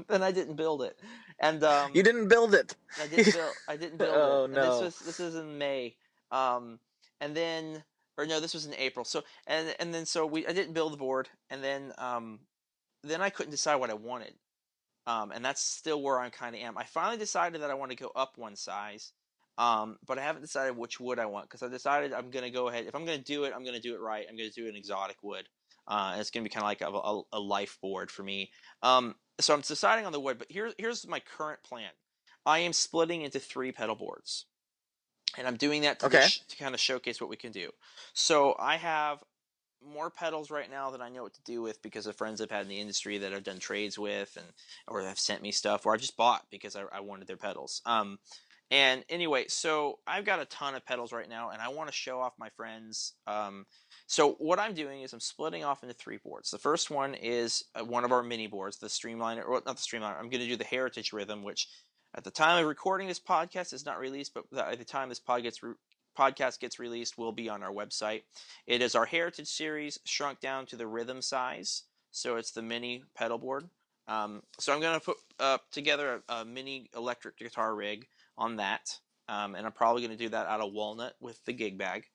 Then I didn't build it. And You didn't build it. I didn't build Oh, it. And no. this was in May. And then this was in April. So and then I didn't build the board, and then I couldn't decide what I wanted. And that's still where I kind of am. I finally decided that I want to go up one size. But I haven't decided which wood I want, because I decided I'm going to go ahead. If I'm going to do it, I'm going to do it right. I'm going to do an exotic wood. And it's going to be kind of like a life board for me. So I'm deciding on the wood, but here's my current plan. I am splitting into 3 pedal boards, and I'm doing that to kind of showcase what we can do. So I have more pedals right now than I know what to do with, because of friends I've had in the industry that I've done trades with, or have sent me stuff, or I've just bought because I wanted their pedals. And anyway, so I've got a ton of pedals right now, and I want to show off my friends. So what I'm doing is I'm splitting off into 3 boards. The first one is one of our mini boards, the Streamliner, or not the Streamliner. I'm going to do the Heritage Rhythm, which at the time of recording this podcast is not released, but at the time this podcast gets released will be on our website. It is our Heritage series shrunk down to the rhythm size, so it's the mini pedal board. So I'm going to put together a mini electric guitar rig on that, and I'm probably going to do that out of walnut with the gig bag,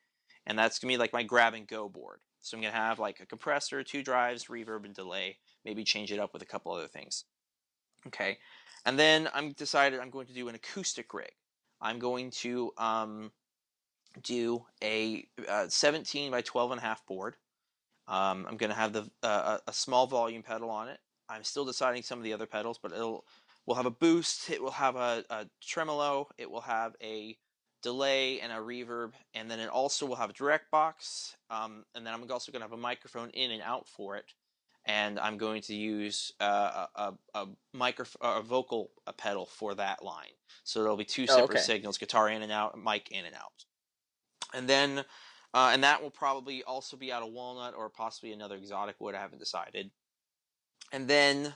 and that's going to be like my grab and go board. So I'm going to have like a compressor, 2 drives, reverb, and delay, maybe change it up with a couple other things. Okay, and then I'm decided I'm going to do an acoustic rig. I'm going to do a 17 by 12.5 board. I'm going to have a small volume pedal on it. I'm still deciding some of the other pedals, but we'll have a boost, it will have a tremolo, it will have a delay and a reverb, and then it also will have a direct box, and then I'm also going to have a microphone in and out for it, and I'm going to use a vocal pedal for that line. So there'll be 2 separate signals, guitar in and out, mic in and out. And then, and that will probably also be out of walnut or possibly another exotic wood, I haven't decided. And then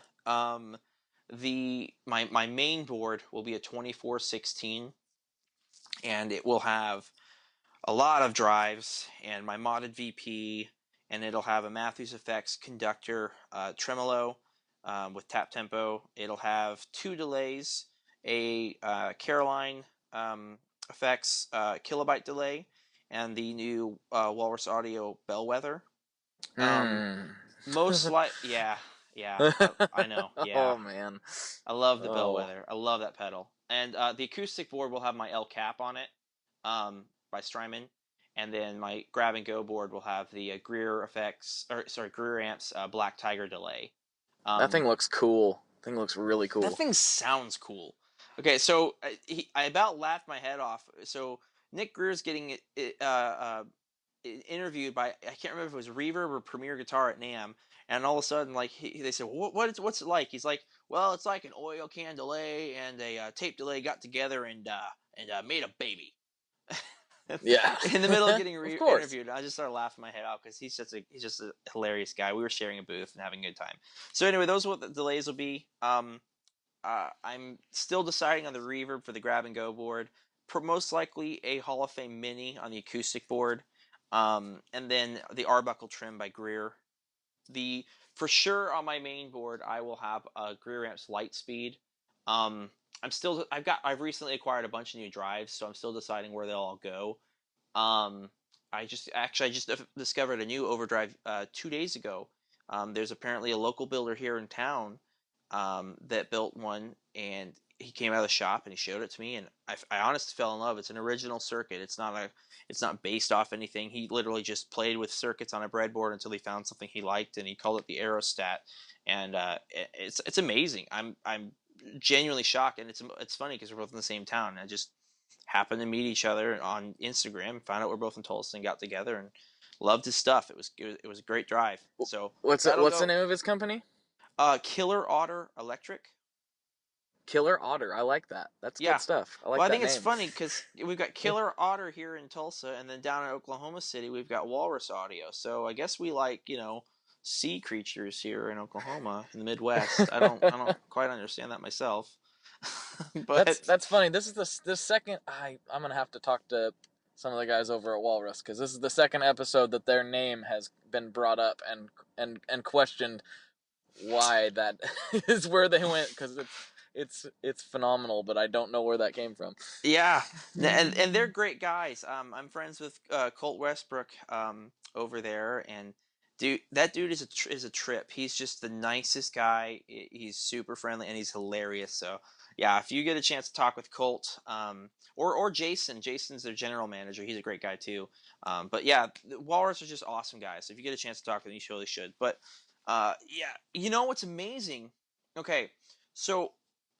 my main board will be a 2416, and it will have a lot of drives and my modded VP, and it'll have a Matthews Effects conductor tremolo with tap tempo. It'll have 2 delays, a Caroline Effects kilobyte delay, and the new Walrus Audio Bellwether. Most I know. Yeah. Oh man. I love the Bellwether. I love that pedal. And the acoustic board will have my El Cap on it, by Strymon, and then my grab and go board will have the Greer Amps Black Tiger delay. That thing looks cool. That thing looks really cool. That thing sounds cool. Okay, so I about laughed my head off. So Nick Greer's getting interviewed by, I can't remember if it was Reverb or Premier Guitar at NAMM, and all of a sudden, like, they said, what's it like? He's like, well, it's like an oil can delay and a tape delay got together and made a baby. Yeah. In the middle of getting interviewed, I just started laughing my head off because he's just a hilarious guy. We were sharing a booth and having a good time. So anyway, those are what the delays will be. I'm still deciding on the reverb for the grab and go board. Most likely a Hall of Fame Mini on the acoustic board, and then the Arbuckle trim by Greer. For sure on my main board, I will have a Greer amps Lightspeed. I've recently acquired a bunch of new drives, so I'm still deciding where they'll all go. I just discovered a new overdrive 2 days ago. There's apparently a local builder here in town that built one, and he came out of the shop and he showed it to me, and I honestly fell in love. It's an original circuit. It's not based off anything. He literally just played with circuits on a breadboard until he found something he liked, and he called it the Aerostat, and it's amazing. I'm genuinely shocked, and it's funny because we're both in the same town. I just happened to meet each other on Instagram, found out we're both in Tulsa, and got together and loved his stuff. It was a great drive. So What's the name of his company? Killer Otter Electric. Killer Otter. I like that. That's good stuff. I think it's funny because we've got Killer Otter here in Tulsa, and then down in Oklahoma City we've got Walrus Audio. So I guess we like sea creatures here in Oklahoma in the Midwest. I don't quite understand that myself. But that's funny. This is the second. I'm gonna have to talk to some of the guys over at Walrus, because this is the second episode that their name has been brought up and questioned why that is where they went, because it's phenomenal, but I don't know where that came from. Yeah, and they're great guys. I'm friends with Colt Westbrook over there, and that dude is a trip. He's just the nicest guy. He's super friendly and he's hilarious. So yeah, if you get a chance to talk with Colt, or Jason. Jason's their general manager. He's a great guy too. But yeah, the Walrus are just awesome guys. So if you get a chance to talk to them, you really should. But yeah, you know what's amazing? Okay, so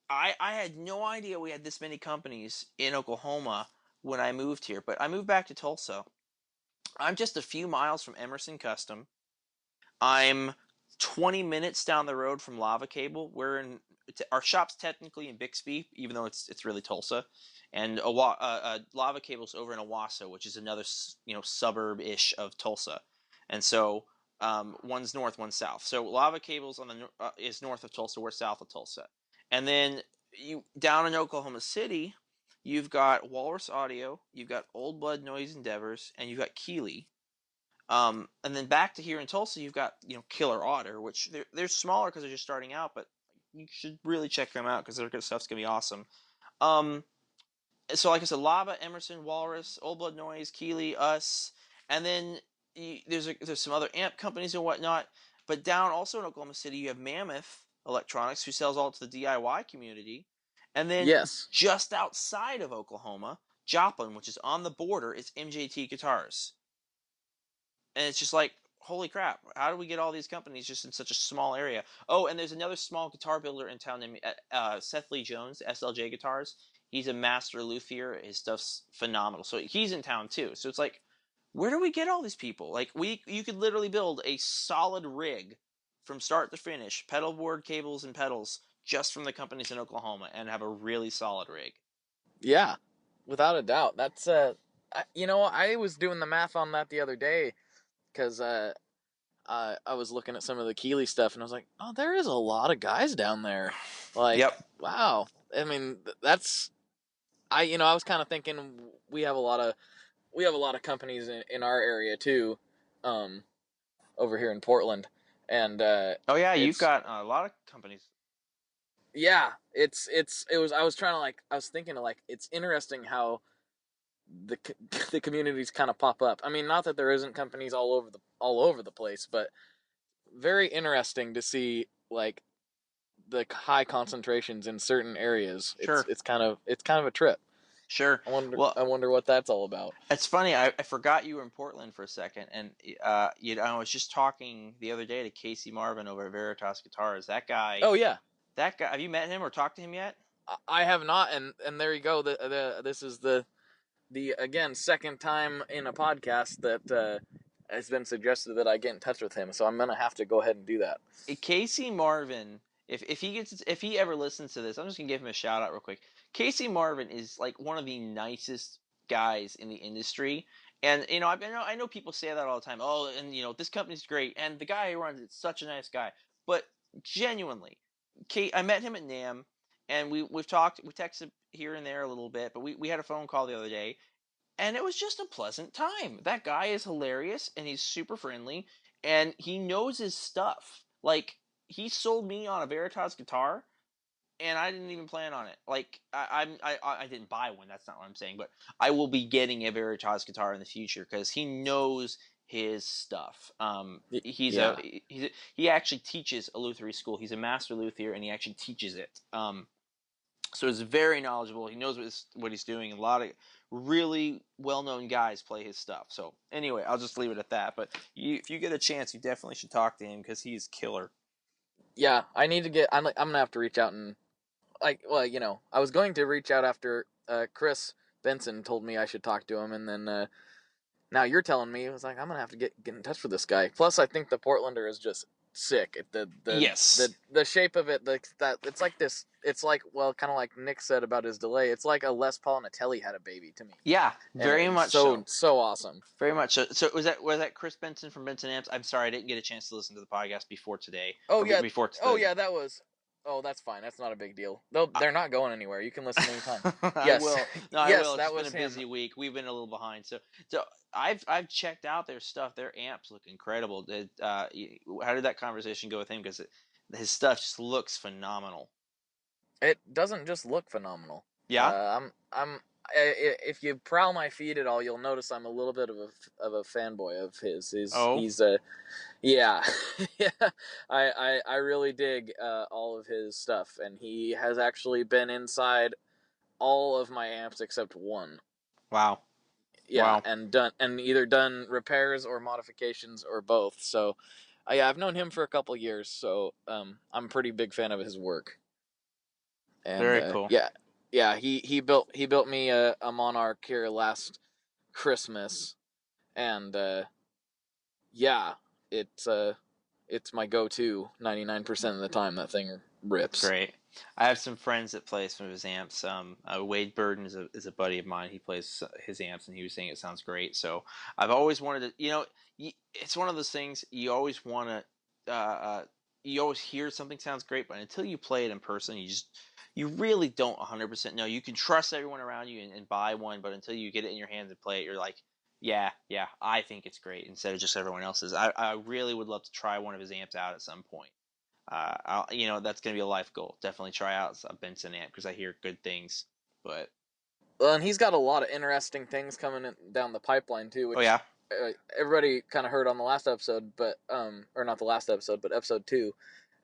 I had no idea we had this many companies in Oklahoma when I moved here. But I moved back to Tulsa. I'm just a few miles from Emerson Custom. I'm 20 minutes down the road from Lava Cable. Our shop's technically in Bixby, even though it's really Tulsa, and Lava Cable's over in Owasso, which is another suburb-ish of Tulsa, and so one's north, one's south. So Lava Cable's is north of Tulsa, we're south of Tulsa, and then down in Oklahoma City, you've got Walrus Audio, you've got Old Blood Noise Endeavors, and you've got Keeley. And then back to here in Tulsa, you've got Killer Otter, which they're smaller because they're just starting out, but you should really check them out because their stuff's gonna be awesome. So like I said, Lava, Emerson, Walrus, Old Blood Noise, Keeley, us, and then there's some other amp companies and whatnot. But down also in Oklahoma City, you have Mammoth Electronics, who sells all to the DIY community, and then just outside of Oklahoma, Joplin, which is on the border, is MJT Guitars. And it's just like, holy crap, how do we get all these companies just in such a small area? Oh, and there's another small guitar builder in town named Seth Lee Jones, SLJ Guitars. He's a master luthier. His stuff's phenomenal. So he's in town too. So it's like, where do we get all these people? Like, you could literally build a solid rig from start to finish, pedalboard, cables, and pedals, just from the companies in Oklahoma, and have a really solid rig. Yeah, without a doubt. That's I was doing the math on that the other day, because I was looking at some of the Keeley stuff, and I was like, oh, there is a lot of guys down there. Like, wow. I mean, I was kind of thinking we have a lot of companies in our area too, over here in Portland, and you've got a lot of companies. Yeah, I was thinking it's interesting how the communities kind of pop up. I mean, not that there isn't companies all over the place, but very interesting to see like the high concentrations in certain areas. Sure. It's kind of a trip. Sure. I wonder what that's all about. It's funny. I forgot you were in Portland for a second, and I was just talking the other day to Casey Marvin over at Veritas Guitars. That guy. Oh yeah. That guy. Have you met him or talked to him yet? I have not, and there you go. This is the again second time in a podcast that has been suggested that I get in touch with him. So I'm gonna have to go ahead and do that. Casey Marvin. If he ever listens to this, I'm just gonna give him a shout out real quick. Casey Marvin is like one of the nicest guys in the industry, and I know people say that all the time. Oh, and this company's great, and the guy who runs it's such a nice guy. But genuinely, I met him at NAMM, and we texted here and there a little bit, but we had a phone call the other day, and it was just a pleasant time. That guy is hilarious, and he's super friendly, and he knows his stuff. Like, he sold me on a Veritas guitar, and I didn't even plan on it. Like, I didn't buy one. That's not what I'm saying. But I will be getting a Veritas guitar in the future because he knows his stuff. Yeah. He actually teaches a luthiery school. He's a master luthier, and he actually teaches it. So he's very knowledgeable. He knows what he's doing. A lot of really well-known guys play his stuff. So anyway, I'll just leave it at that. But if you get a chance, you definitely should talk to him because he's killer. Yeah, I need to get. I'm gonna have to reach out and I was going to reach out after Chris Benson told me I should talk to him, and then now you're telling me, I was like, I'm gonna have to get in touch with this guy. Plus, I think the Portlander is just sick. Yes. The shape of it, that it's like this. It's like, well, kind of like Nick said about his delay. It's like a Les Paul and a Telly had a baby to me. Yeah, very much so. So awesome. Very much so. So was that Chris Benson from Benson Amps? I'm sorry, I didn't get a chance to listen to the podcast before today. That was. Oh, that's fine. That's not a big deal. They're not going anywhere. You can listen anytime. Yes. I will. No, I will. That It's was been a busy week. We've been a little behind. So I've checked out their stuff. Their amps look incredible. How did that conversation go with him? Because his stuff just looks phenomenal. It doesn't just look phenomenal. Yeah. If you prowl my feed at all, you'll notice I'm a little bit of a fanboy of his. Yeah. I really dig all of his stuff, and he has actually been inside all of my amps except one. Wow. Yeah, wow. and either done repairs or modifications or both. So, I've known him for a couple years, so I'm a pretty big fan of his work. And, very cool. Yeah. He built me a Monarch here last Christmas, and it's my go-to 99% of the time. That thing rips. Great. I have some friends that play some of his amps. Wade Burden is a buddy of mine. He plays his amps, and he was saying it sounds great. So I've always wanted to. It's one of those things you always want to. You always hear something sounds great, but until you play it in person, you really don't 100% know. You can trust everyone around you and buy one, but until you get it in your hands and play it, you're like, yeah, I think it's great, instead of just everyone else's. I really would love to try one of his amps out at some point. That's going to be a life goal. Definitely try out a Benson amp because I hear good things. But well, and he's got a lot of interesting things coming down the pipeline too. Which, everybody kind of heard on the last episode, but or not the last episode, but episode 2.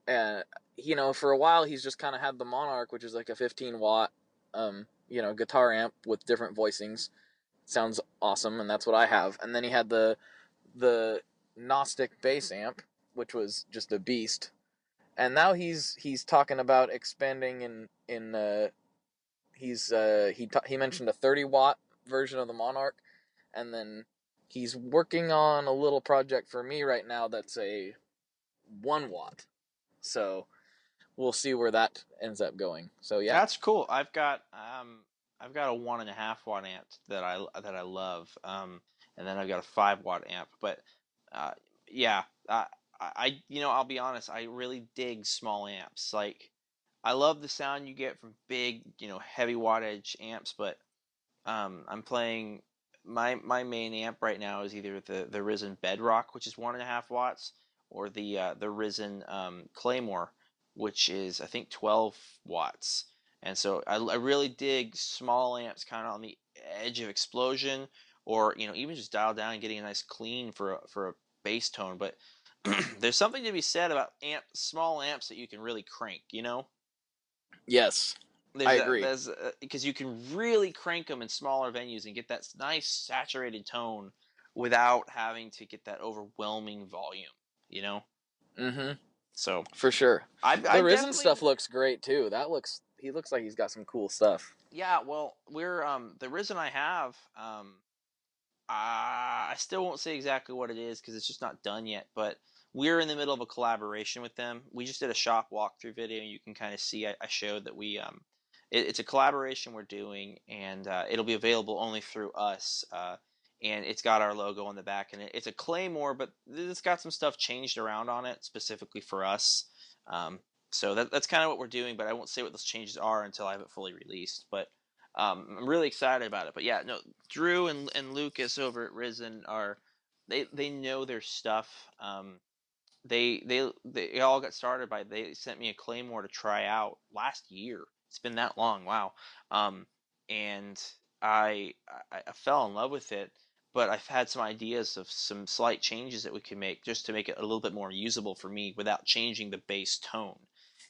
And for a while he's just kind of had the Monarch, which is like a 15-watt, guitar amp with different voicings. Sounds awesome, and that's what I have. And then he had the Gnostic bass amp, which was just a beast. And now he's talking about expanding he mentioned a 30-watt version of the Monarch, and then he's working on a little project for me right now that's a 1-watt. So we'll see where that ends up going. So yeah, that's cool. I've got a 1.5-watt amp that I love, and then I've got a 5-watt amp. But I'll be honest, I really dig small amps. Like, I love the sound you get from big, heavy wattage amps, but I'm playing my main amp right now is either the Risen Bedrock, which is 1.5 watts, or the Risen Claymore, which is I think 12 watts. And so I really dig small amps, kind of on the edge of explosion, or even just dial down and getting a nice clean for a bass tone. But there's something to be said about small amps that you can really crank. Yes, I agree. Because you can really crank them in smaller venues and get that nice saturated tone without having to get that overwhelming volume. Mm-hmm. So for sure, the Risen stuff looks great too. He looks like he's got some cool stuff. Yeah, well, we're the Risen I have. I still won't say exactly what it is because it's just not done yet. But we're in the middle of a collaboration with them. We just did a shop walkthrough video. You can kind of see. I showed that it's a collaboration we're doing, and it'll be available only through us. And it's got our logo on the back, and it's a Claymore, but it's got some stuff changed around on it specifically for us. So that's kind of what we're doing, but I won't say what those changes are until I have it fully released. But I'm really excited about it. But yeah, no, Drew and Lucas over at Risen they know their stuff. They all got started by they sent me a Claymore to try out last year. It's been that long, wow. And I fell in love with it, but I've had some ideas of some slight changes that we can make just to make it a little bit more usable for me without changing the bass tone.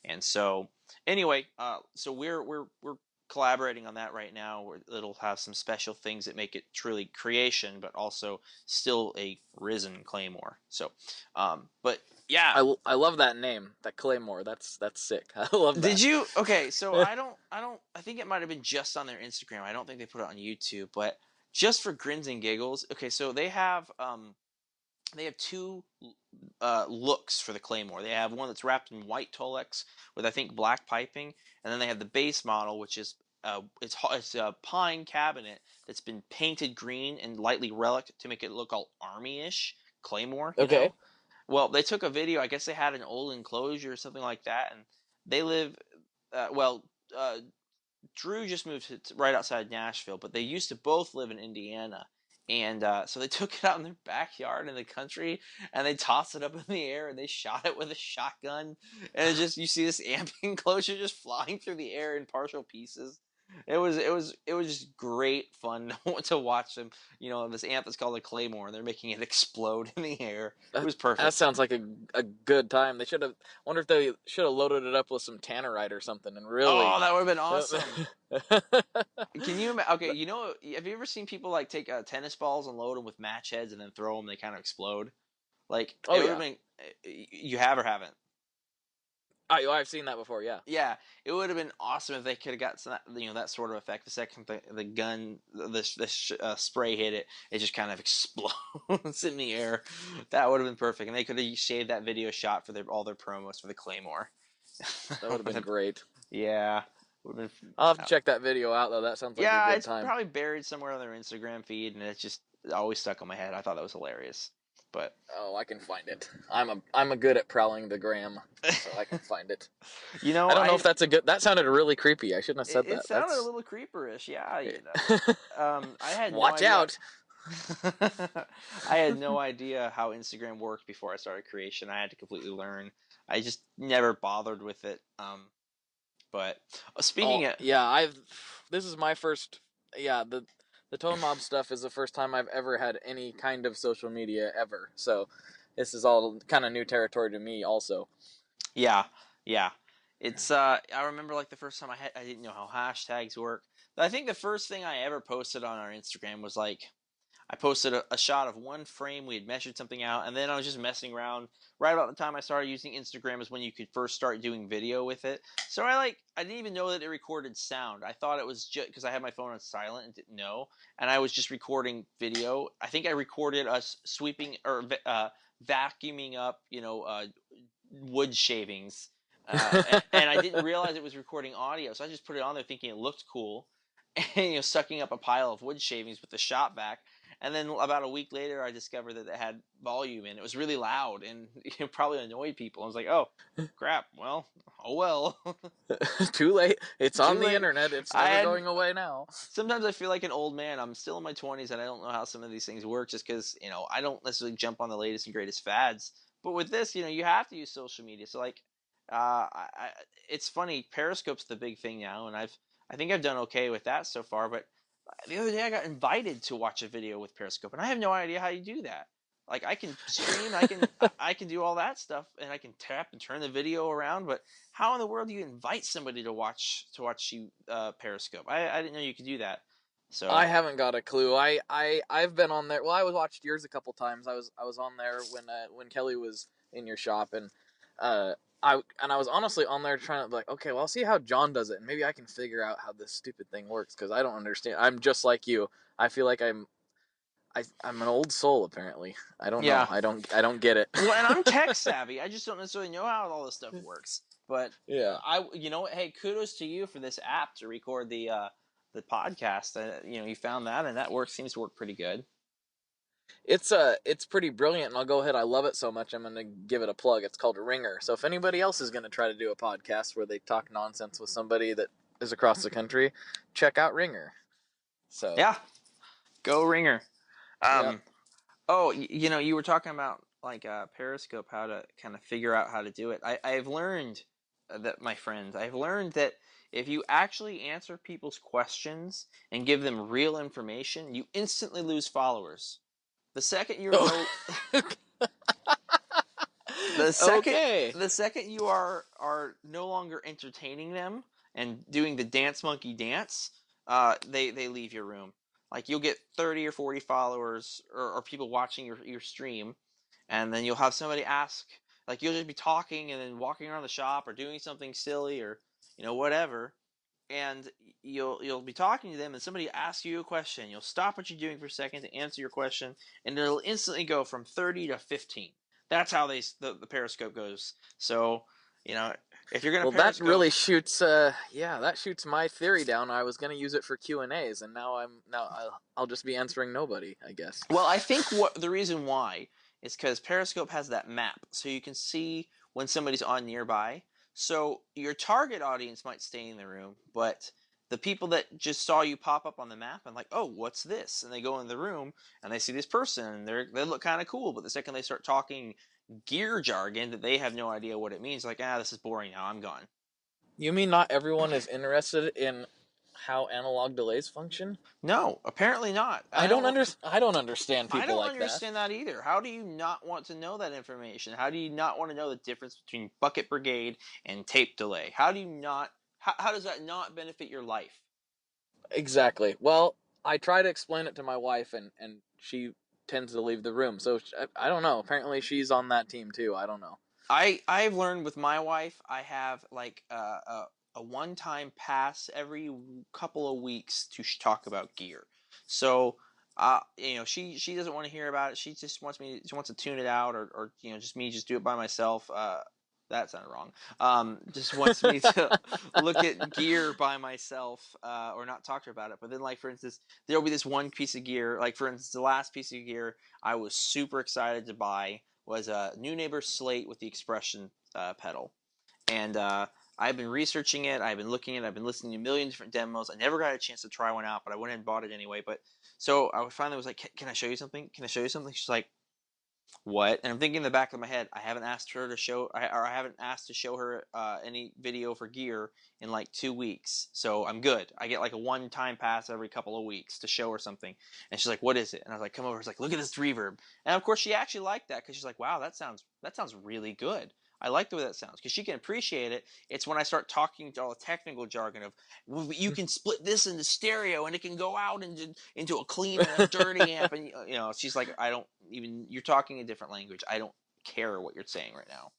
And so anyway, so we're collaborating on that right now. It'll have some special things that make it truly creation, but also still a Risen Claymore. So, but yeah, I love that name, that Claymore. That's sick. I love that. did you? Okay, so I think it might have been just on their Instagram. I don't think they put it on YouTube, but just for grins and giggles. Okay, so they have two looks for the Claymore. They have one that's wrapped in white Tolex with I think black piping, and then they have the base model, which is it's a pine cabinet that's been painted green and lightly relic to make it look all army-ish Claymore. You know? Well, they took a video. I guess they had an old enclosure or something like that, and they live. Drew just moved to right outside Nashville, but they used to both live in Indiana. And so they took it out in their backyard in the country, and they tossed it up in the air, and they shot it with a shotgun. And it just you see this amp enclosure just flying through the air in partial pieces. It was just great fun to watch them. You know, this amp that's called a Claymore, and they're making it explode in the air. It was perfect. That sounds like a good time. They should have. Wonder if they should have loaded it up with some tannerite or something and really. Oh, that would have been awesome. Can you? Okay, you know, have you ever seen people like take tennis balls and load them with match heads and then throw them? They kind of explode. Like, oh it would yeah. have been. You have or haven't? I've seen that before. Yeah. Yeah, it would have been awesome if they could have got some, that sort of effect. The second the gun, the spray hit it, it just kind of explodes in the air. That would have been perfect, and they could have shaved that video shot for all their promos for the Claymore. That would have been great. Yeah. I'll have to check that video out though. That sounds like a good time. Yeah, it's probably buried somewhere on their Instagram feed, and it's just always stuck on my head. I thought that was hilarious. But I can find it. I'm a good at prowling the gram, so I can find it. You know, I don't know if that's a good. That sounded really creepy. I shouldn't have said that. It sounded a little creeperish. Yeah. You know. I had watch out. I had no idea how Instagram worked before I started creation. I had to completely learn. I just never bothered with it. But speaking of this is my first. Yeah, the Tone Mob stuff is the first time I've ever had any kind of social media ever. So this is all kind of new territory to me also. Yeah. It's I remember like the first time I didn't know how hashtags work. But I think the first thing I ever posted on our Instagram was like I posted a shot of one frame. We had measured something out, and then I was just messing around. Right about the time I started using Instagram is when you could first start doing video with it. So I didn't even know that it recorded sound. I thought it was just because I had my phone on silent and didn't know, and I was just recording video. I think I recorded us sweeping or vacuuming up, wood shavings, and I didn't realize it was recording audio. So I just put it on there thinking it looked cool, and sucking up a pile of wood shavings with the shop vac. And then about a week later, I discovered that it had volume and it was really loud and it probably annoyed people. I was like, oh, crap. Well, oh well. Too late. It's on the internet. It's never going away now. Sometimes I feel like an old man. I'm still in my 20s and I don't know how some of these things work just because, I don't necessarily jump on the latest and greatest fads. But with this, you have to use social media. So like, it's funny. Periscope's the big thing now, and I think I've done okay with that so far, but the other day I got invited to watch a video with Periscope, and I have no idea how you do that. Like I can stream, I can do all that stuff, and I can tap and turn the video around. But how in the world do you invite somebody to watch you Periscope? I didn't know you could do that. So I haven't got a clue. I've been on there. Well, I was watched yours a couple times. I was on there when Kelly was in your shop, and I was honestly on there trying to okay, well, I'll see how John does it, and maybe I can figure out how this stupid thing works, because I don't understand. I'm just like you. I feel like I'm an old soul, apparently. I don't know. I don't get it. Well, and I'm tech savvy. I just don't necessarily know how all this stuff works. But yeah, hey, kudos to you for this app to record the podcast. You found that, and that seems to work pretty good. It's pretty brilliant, and I'll go ahead. I love it so much, I'm going to give it a plug. It's called Ringer. So if anybody else is going to try to do a podcast where they talk nonsense with somebody that is across the country, check out Ringer. So Yeah, go Ringer. Yep. Oh, you were talking about like Periscope, how to kind of figure out how to do it. I've learned I've learned that if you actually answer people's questions and give them real information, you instantly lose followers. The second you're Okay. the second you are no longer entertaining them and doing the dance monkey dance, they leave your room. Like you'll get 30 or 40 followers or people watching your stream, and then you'll have somebody ask, like you'll just be talking and then walking around the shop or doing something silly or whatever, and you'll be talking to them and somebody asks you a question. You'll stop what you're doing for a second to answer your question, and it'll instantly go from 30 to 15. That's how the Periscope goes. So, if you're gonna That Periscope, really shoots. That shoots my theory down. I was going to use it for Q&As, and now I'll just be answering nobody, I guess. well, I think the reason why is because Periscope has that map, so you can see when somebody's on nearby. So your target audience might stay in the room, but the people that just saw you pop up on the map and like, oh, what's this? And they go in the room and they see this person and they look kind of cool, but the second they start talking gear jargon that they have no idea what it means, like, this is boring now, I'm gone. You mean not everyone is interested in how analog delays function? No, apparently not. I don't understand people I don't like understand that either. How do you not want to know that information? How do you not want to know the difference between bucket brigade and tape delay? How do you not? How does that not benefit your life? Exactly. Well, I try to explain it to my wife, and she tends to leave the room. So I don't know. Apparently, she's on that team too. I don't know. I've learned with my wife. I have like a one-time pass every couple of weeks to talk about gear. So she doesn't want to hear about it. She just wants to tune it out, or just do it by myself. That sounded wrong. Just wants me to look at gear by myself, or not talk to her about it. But then, like, for instance, there'll be this one piece of gear. Like, for instance, the last piece of gear I was super excited to buy was a New Neighbor Slate with the Expression pedal. And I've been researching it. I've been looking at it. I've been listening to a million different demos. I never got a chance to try one out, but I went ahead and bought it anyway. But so I finally was like, can I show you something? Can I show you something? She's like, what? And I'm thinking in the back of my head, I haven't asked her to show, or I haven't asked to show her any video for gear in like 2 weeks. So I'm good. I get like a one-time pass every couple of weeks to show her something. And she's like, what is it? And I was like, come over. She's like, look at this reverb. And of course she actually liked that because she's like, wow, that sounds really good. I like the way that sounds because she can appreciate it. It's when I start talking to all the technical jargon of, well, you can split this into stereo and it can go out into a clean and a dirty amp. And, she's like, you're talking a different language. I don't care what you're saying right now.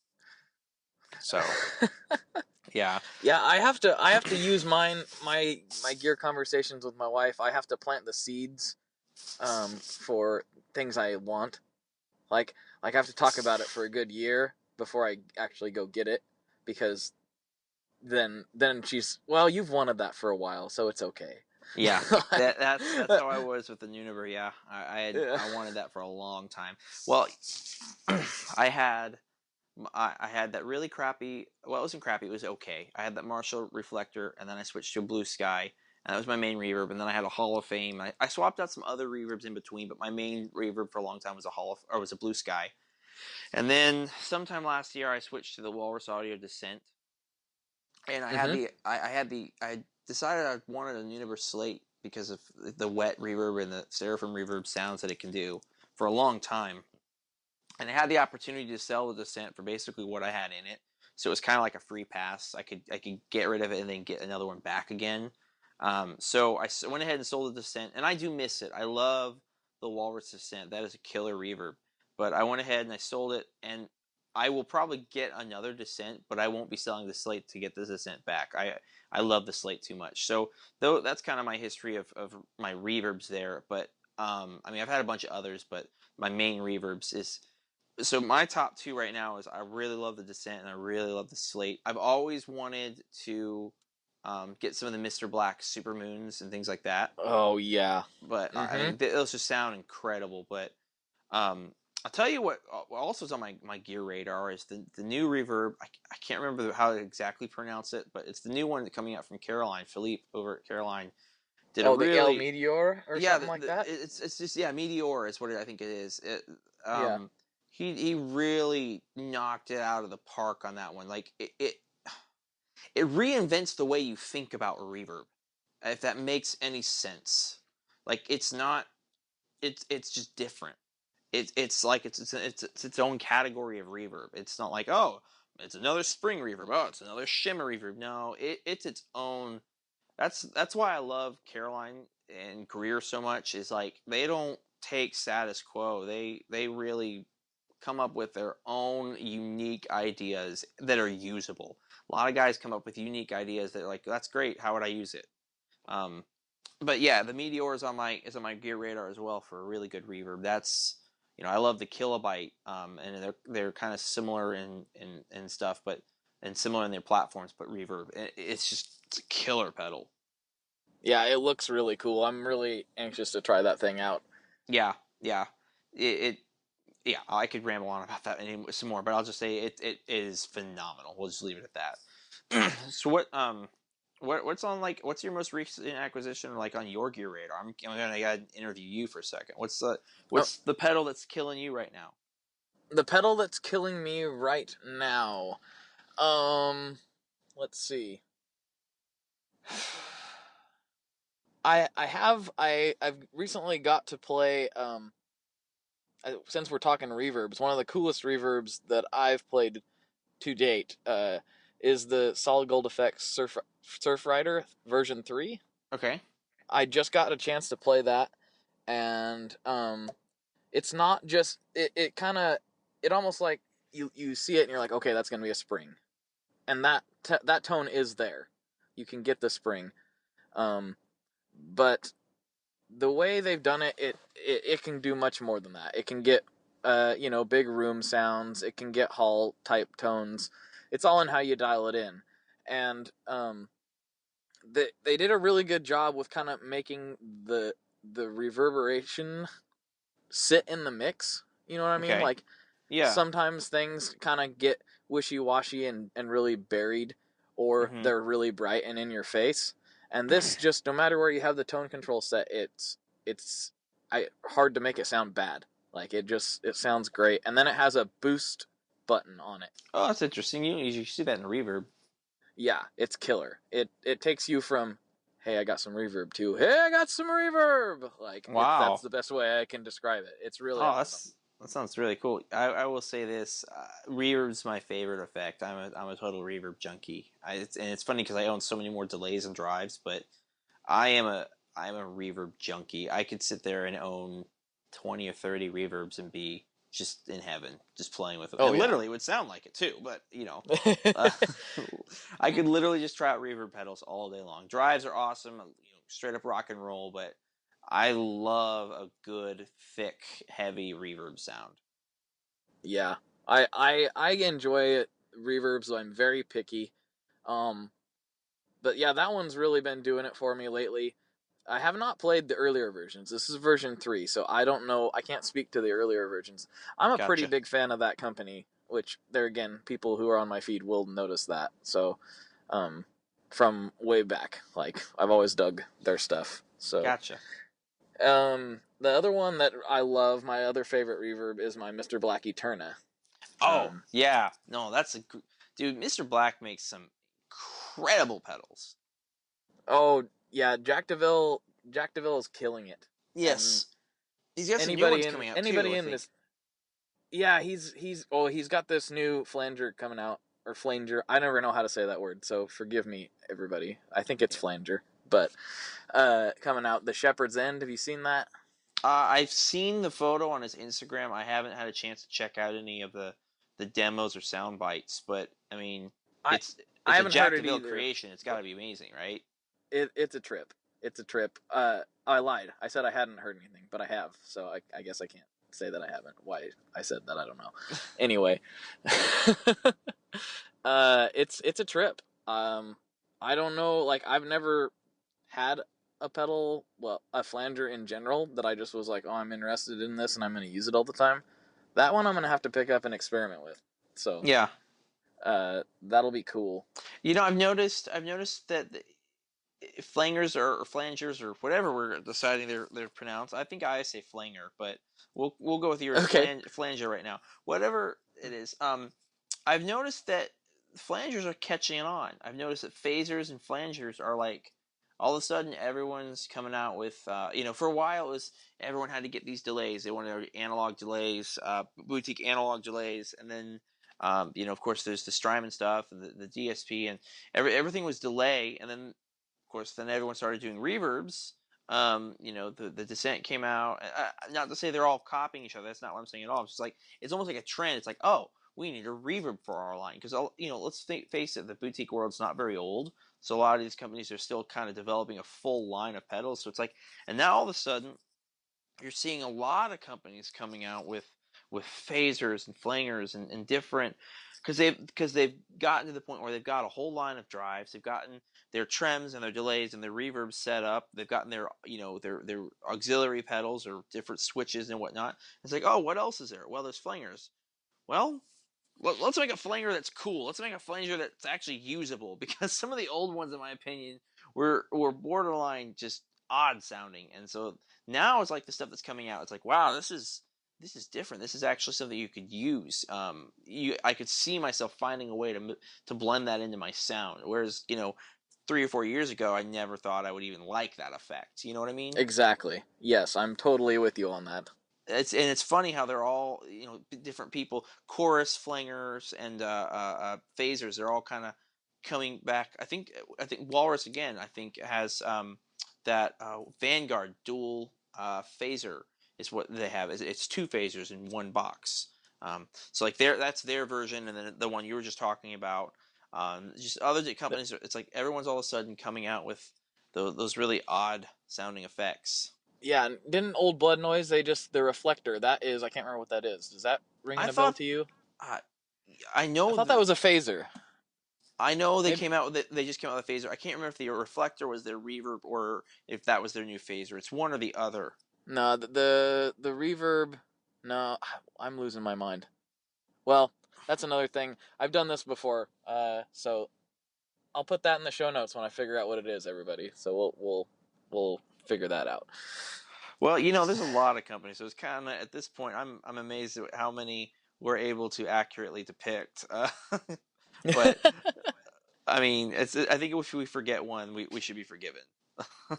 So, yeah. Yeah, I have to use my gear conversations with my wife. I have to plant the seeds for things I want. Like I have to talk about it for a good year before I actually go get it, because then she's, well, you've wanted that for a while, so it's okay. Yeah, that's how I was with the Univer. Yeah, I wanted that for a long time. Well, I had that really crappy. Well, it wasn't crappy. It was okay. I had that Marshall reflector, and then I switched to a Blue Sky, and that was my main reverb. And then I had a Hall of Fame. I swapped out some other reverbs in between, but my main reverb for a long time was a Blue Sky. And then sometime last year, I switched to the Walrus Audio Descent, and I decided I wanted a Universe Slate because of the wet reverb and the Seraphim reverb sounds that it can do for a long time. And I had the opportunity to sell the Descent for basically what I had in it, so it was kind of like a free pass. I could get rid of it and then get another one back again. So I went ahead and sold the Descent, and I do miss it. I love the Walrus Descent. That is a killer reverb. But I went ahead and I sold it, and I will probably get another Descent, but I won't be selling the Slate to get the Descent back. I love the Slate too much. So that's kind of my history of my reverbs there. But I've had a bunch of others, but my main reverbs is... So my top two right now is I really love the Descent and I really love the Slate. I've always wanted to get some of the Mr. Black Supermoons and things like that. Oh, yeah. But those just sound incredible. But I'll tell you what also is on my gear radar is the new reverb. I can't remember how to exactly pronounce it, but it's the new one coming out from Caroline. Philippe over at Caroline did a the El really Meteor or something like that. it's just Meteor is what I think it is. Yeah. He really knocked it out of the park on that one. Like it reinvents the way you think about reverb, if that makes any sense. Like it's not it's just different. It's like it's its own category of reverb. It's not like, oh, it's another spring reverb. Oh, it's another shimmer reverb. No, it's its own. That's why I love Caroline and Greer so much. Is like they don't take status quo. They really come up with their own unique ideas that are usable. A lot of guys come up with unique ideas that are like, that's great. How would I use it? But yeah, the Meteor is on my gear radar as well for a really good reverb. That's I love the Kilobyte, and they're kind of similar in stuff, and similar in their platforms, but reverb. It's a killer pedal. Yeah, it looks really cool. I'm really anxious to try that thing out. Yeah. Yeah, I could ramble on about that some more, but I'll just say it is phenomenal. We'll just leave it at that. So what's on what's your most recent acquisition like on your gear radar? I'm gonna interview you for a second. What's the pedal that's killing you right now? The pedal that's killing me right now. Let's see. I've recently got to play since we're talking reverbs, one of the coolest reverbs that I've played to date is the Solid Gold Effects Surfrider version 3. Okay. I just got a chance to play that, and it's not just it kind of it almost like you see it and you're like, okay, that's gonna be a spring, and that tone is there. You can get the spring, but the way they've done it, it can do much more than that. It can get, big room sounds. It can get hall type tones. It's all in how you dial it in, and they did a really good job with kind of making the reverberation sit in the mix. You know what I mean? Okay. Like, yeah, sometimes things kind of get wishy-washy and really buried, or they're really bright and in your face. And this just, no matter where you have the tone control set, it's hard to make it sound bad. Like, it sounds great. And then it has a boost button on it. Oh, that's interesting. You see that in reverb. Yeah, it's killer. It takes you from, hey, I got some reverb, to, hey, I got some reverb. Like, wow, that's the best way I can describe it. It's really awesome. That sounds really cool. I will say this: reverb's my favorite effect. I'm a total reverb junkie. And it's funny because I own so many more delays and drives, but I'm a reverb junkie. I could sit there and own 20 or 30 reverbs and be just in heaven, just playing with them. Oh, and yeah. Literally, it would sound like it too. But I could literally just try out reverb pedals all day long. Drives are awesome, straight up rock and roll, but I love a good, thick, heavy reverb sound. Yeah, I enjoy reverbs, so I'm very picky. But yeah, that one's really been doing it for me lately. I have not played the earlier versions. This is version 3, so I don't know. I can't speak to the earlier versions. I'm a pretty big fan of that company, which, there again, people who are on my feed will notice that. So, from way back, like, I've always dug their stuff. So, gotcha. The other one that I love, my other favorite reverb, is my Mr. Black Eterna. Oh, yeah. No, that's dude, Mr. Black makes some incredible pedals. Oh, yeah, Jack DeVille is killing it. Yes. He's got some new ones coming out anybody too, in this. Yeah, he's got this new flanger coming out, or flanger. I never know how to say that word, so forgive me, everybody. I think it's flanger, but coming out, the Shepherd's End. Have you seen that? I've seen the photo on his Instagram. I haven't had a chance to check out any of the demos or sound bites, but I mean, it's I haven't a Jack heard it DeVille either. creation. It's got to be amazing, right? It's a trip. It's a trip. I lied. I said I hadn't heard anything, but I have. So I guess I can't say that I haven't. Why I said that, I don't know. Anyway, it's a trip. I don't know. Like, I've never had a pedal, well, a flanger in general, that I just was like, oh, I'm interested in this and I'm going to use it all the time. That one I'm going to have to pick up and experiment with. So Yeah. That'll be cool. I've noticed that flangers or flangers or whatever we're deciding they're pronounced. I think I say flanger, but we'll go with yours, Okay. flanger right now. Whatever it is. I've noticed that flangers are catching on. I've noticed that phasers and flangers are like, all of a sudden everyone's coming out with, for a while it was everyone had to get these delays. They wanted analog delays, boutique analog delays, and then of course there's the Strymon stuff and the DSP, and everything was delay, and then of course then everyone started doing reverbs. The Descent came out. Not to say they're all copying each other. That's not what I'm saying at all. It's just like, it's almost like a trend. It's like, oh, we need a reverb for our line, because let's face it, the boutique world's not very old, so a lot of these companies are still kind of developing a full line of pedals. So it's like, and now all of a sudden you're seeing a lot of companies coming out with phasers and flangers and different, because they've gotten to the point where they've got a whole line of drives. They've gotten their trems and their delays and their reverbs set up. They've gotten their their auxiliary pedals or different switches and whatnot. It's like, oh, what else is there? Well, there's flangers. Well, let's make a flanger that's cool. Let's make a flanger that's actually usable, because some of the old ones, in my opinion, were borderline just odd sounding. And so now it's like the stuff that's coming out, it's like, wow, this is different. This is actually something you could use. I could see myself finding a way to blend that into my sound. Whereas 3 or 4 years ago, I never thought I would even like that effect. You know what I mean? Exactly. Yes, I'm totally with you on that. It's funny how they're all different people. Chorus, flangers, and phasers. They're all kind of coming back. I think Walrus again. I think has that Vanguard dual phaser is what they have. It's 2 phasers in one box. So like that's their version, and then the one you were just talking about. Just other companies. It's like everyone's all of a sudden coming out with those really odd sounding effects. Yeah, and didn't Old Blood Noise, the reflector, that is, I can't remember what that is. Does that ring a bell to you? I know. I thought that was a phaser. I know they came out with it. They just came out with a phaser. I can't remember if the reflector was their reverb or if that was their new phaser. It's one or the other. No, the reverb. No, I'm losing my mind. Well, that's another thing. I've done this before, so I'll put that in the show notes when I figure out what it is, everybody. So we'll figure that out. Well, there's a lot of companies, so it's kind of, at this point, I'm amazed at how many we're able to accurately depict. But I mean, I think if we forget one, we should be forgiven,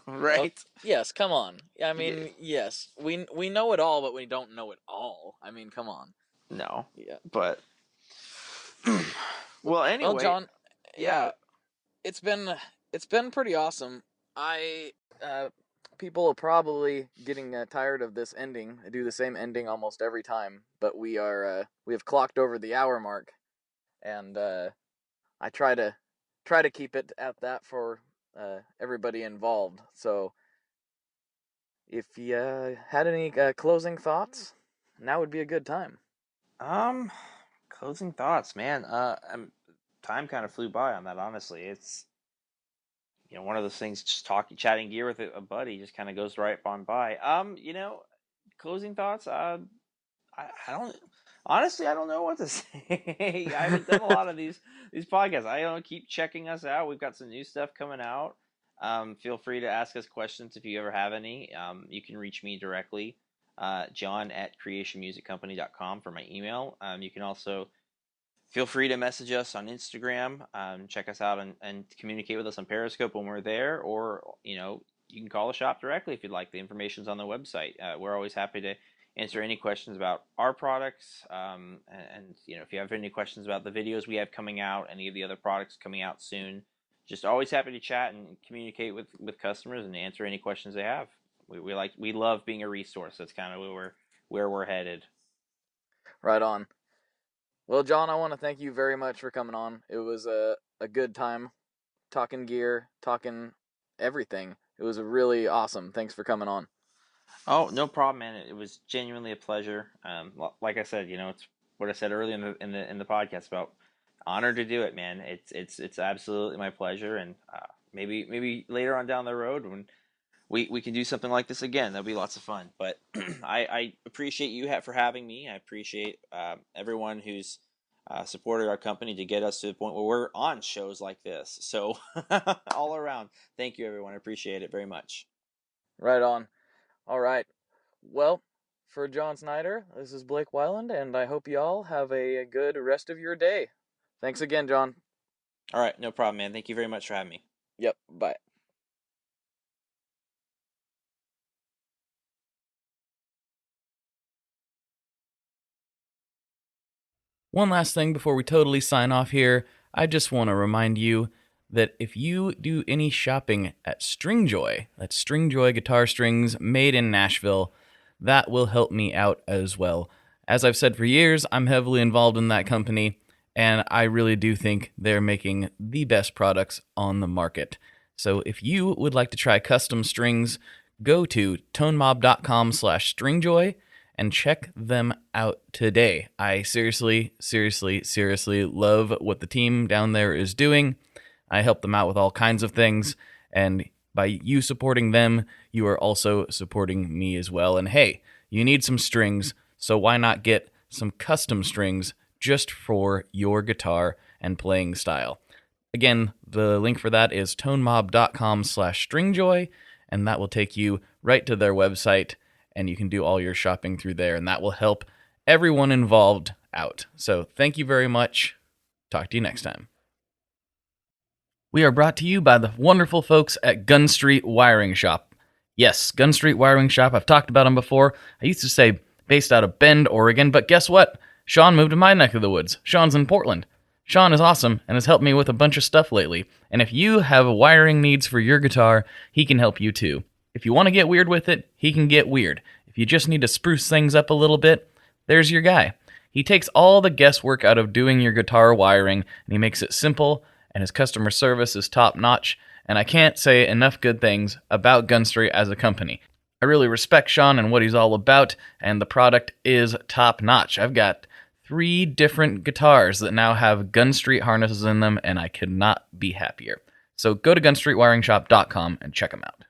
right? Yes, come on. I mean, yes, we know it all, but we don't know it all. I mean, come on. No. Yeah. But well, anyway. Well, John, yeah, it's been pretty awesome. People are probably getting tired of this ending. I do the same ending almost every time, but we have clocked over the hour mark, and I try to keep it at that for everybody involved. So if you had any closing thoughts, now would be a good time. Closing thoughts, man. Time kind of flew by on that. Honestly, it's one of those things. Just chatting gear with a buddy, just kind of goes right on by. Closing thoughts. I don't. Honestly, I don't know what to say. I haven't done a lot of these podcasts. I don't keep checking us out. We've got some new stuff coming out. Feel free to ask us questions if you ever have any. You can reach me directly, John at creationmusiccompany.com for my email. You can also feel free to message us on Instagram. Check us out and communicate with us on Periscope when we're there, or you can call the shop directly if you'd like. The information's on the website. We're always happy to answer any questions about our products, and if you have any questions about the videos we have coming out, any of the other products coming out soon, just always happy to chat and communicate with customers and answer any questions they have. We love being a resource. That's kind of where we're headed. Right on. Well, John, I want to thank you very much for coming on. It was a good time talking gear, talking everything. It was really awesome. Thanks for coming on. Oh, no problem, man. It was genuinely a pleasure. Like I said, it's what I said earlier in the podcast about honored to do it, man. It's absolutely my pleasure, and maybe later on down the road when we can do something like this again. That'll be lots of fun. But I appreciate you for having me. I appreciate everyone who's supported our company to get us to the point where we're on shows like this. So all around, thank you, everyone. I appreciate it very much. Right on. All right. Well, for John Snyder, this is Blake Weiland, and I hope you all have a good rest of your day. Thanks again, John. All right, no problem, man. Thank you very much for having me. Yep, bye. One last thing before we totally sign off here, I just want to remind you that if you do any shopping at Stringjoy, that's Stringjoy guitar strings made in Nashville, that will help me out as well. As I've said for years, I'm heavily involved in that company, and I really do think they're making the best products on the market. So if you would like to try custom strings, go to tonemob.com/stringjoy and check them out today. I seriously love what the team down there is doing. I help them out with all kinds of things, and by you supporting them, you are also supporting me as well. And hey, you need some strings, so why not get some custom strings just for your guitar and playing style? Again, the link for that is tonemob.com/stringjoy, and that will take you right to their website, and you can do all your shopping through there, and that will help everyone involved out. So thank you very much. Talk to you next time. We are brought to you by the wonderful folks at Gun Street Wiring Shop. Yes, Gun Street Wiring Shop. I've talked about them before. I used to say based out of Bend, Oregon, but guess what? Sean moved to my neck of the woods. Sean's in Portland. Sean is awesome and has helped me with a bunch of stuff lately. And if you have wiring needs for your guitar, he can help you too. If you want to get weird with it, he can get weird. If you just need to spruce things up a little bit, there's your guy. He takes all the guesswork out of doing your guitar wiring, and he makes it simple, and his customer service is top-notch, and I can't say enough good things about Gun Street as a company. I really respect Sean and what he's all about, and the product is top-notch. I've got 3 different guitars that now have Gun Street harnesses in them, and I could not be happier. So go to gunstreetwiringshop.com and check them out.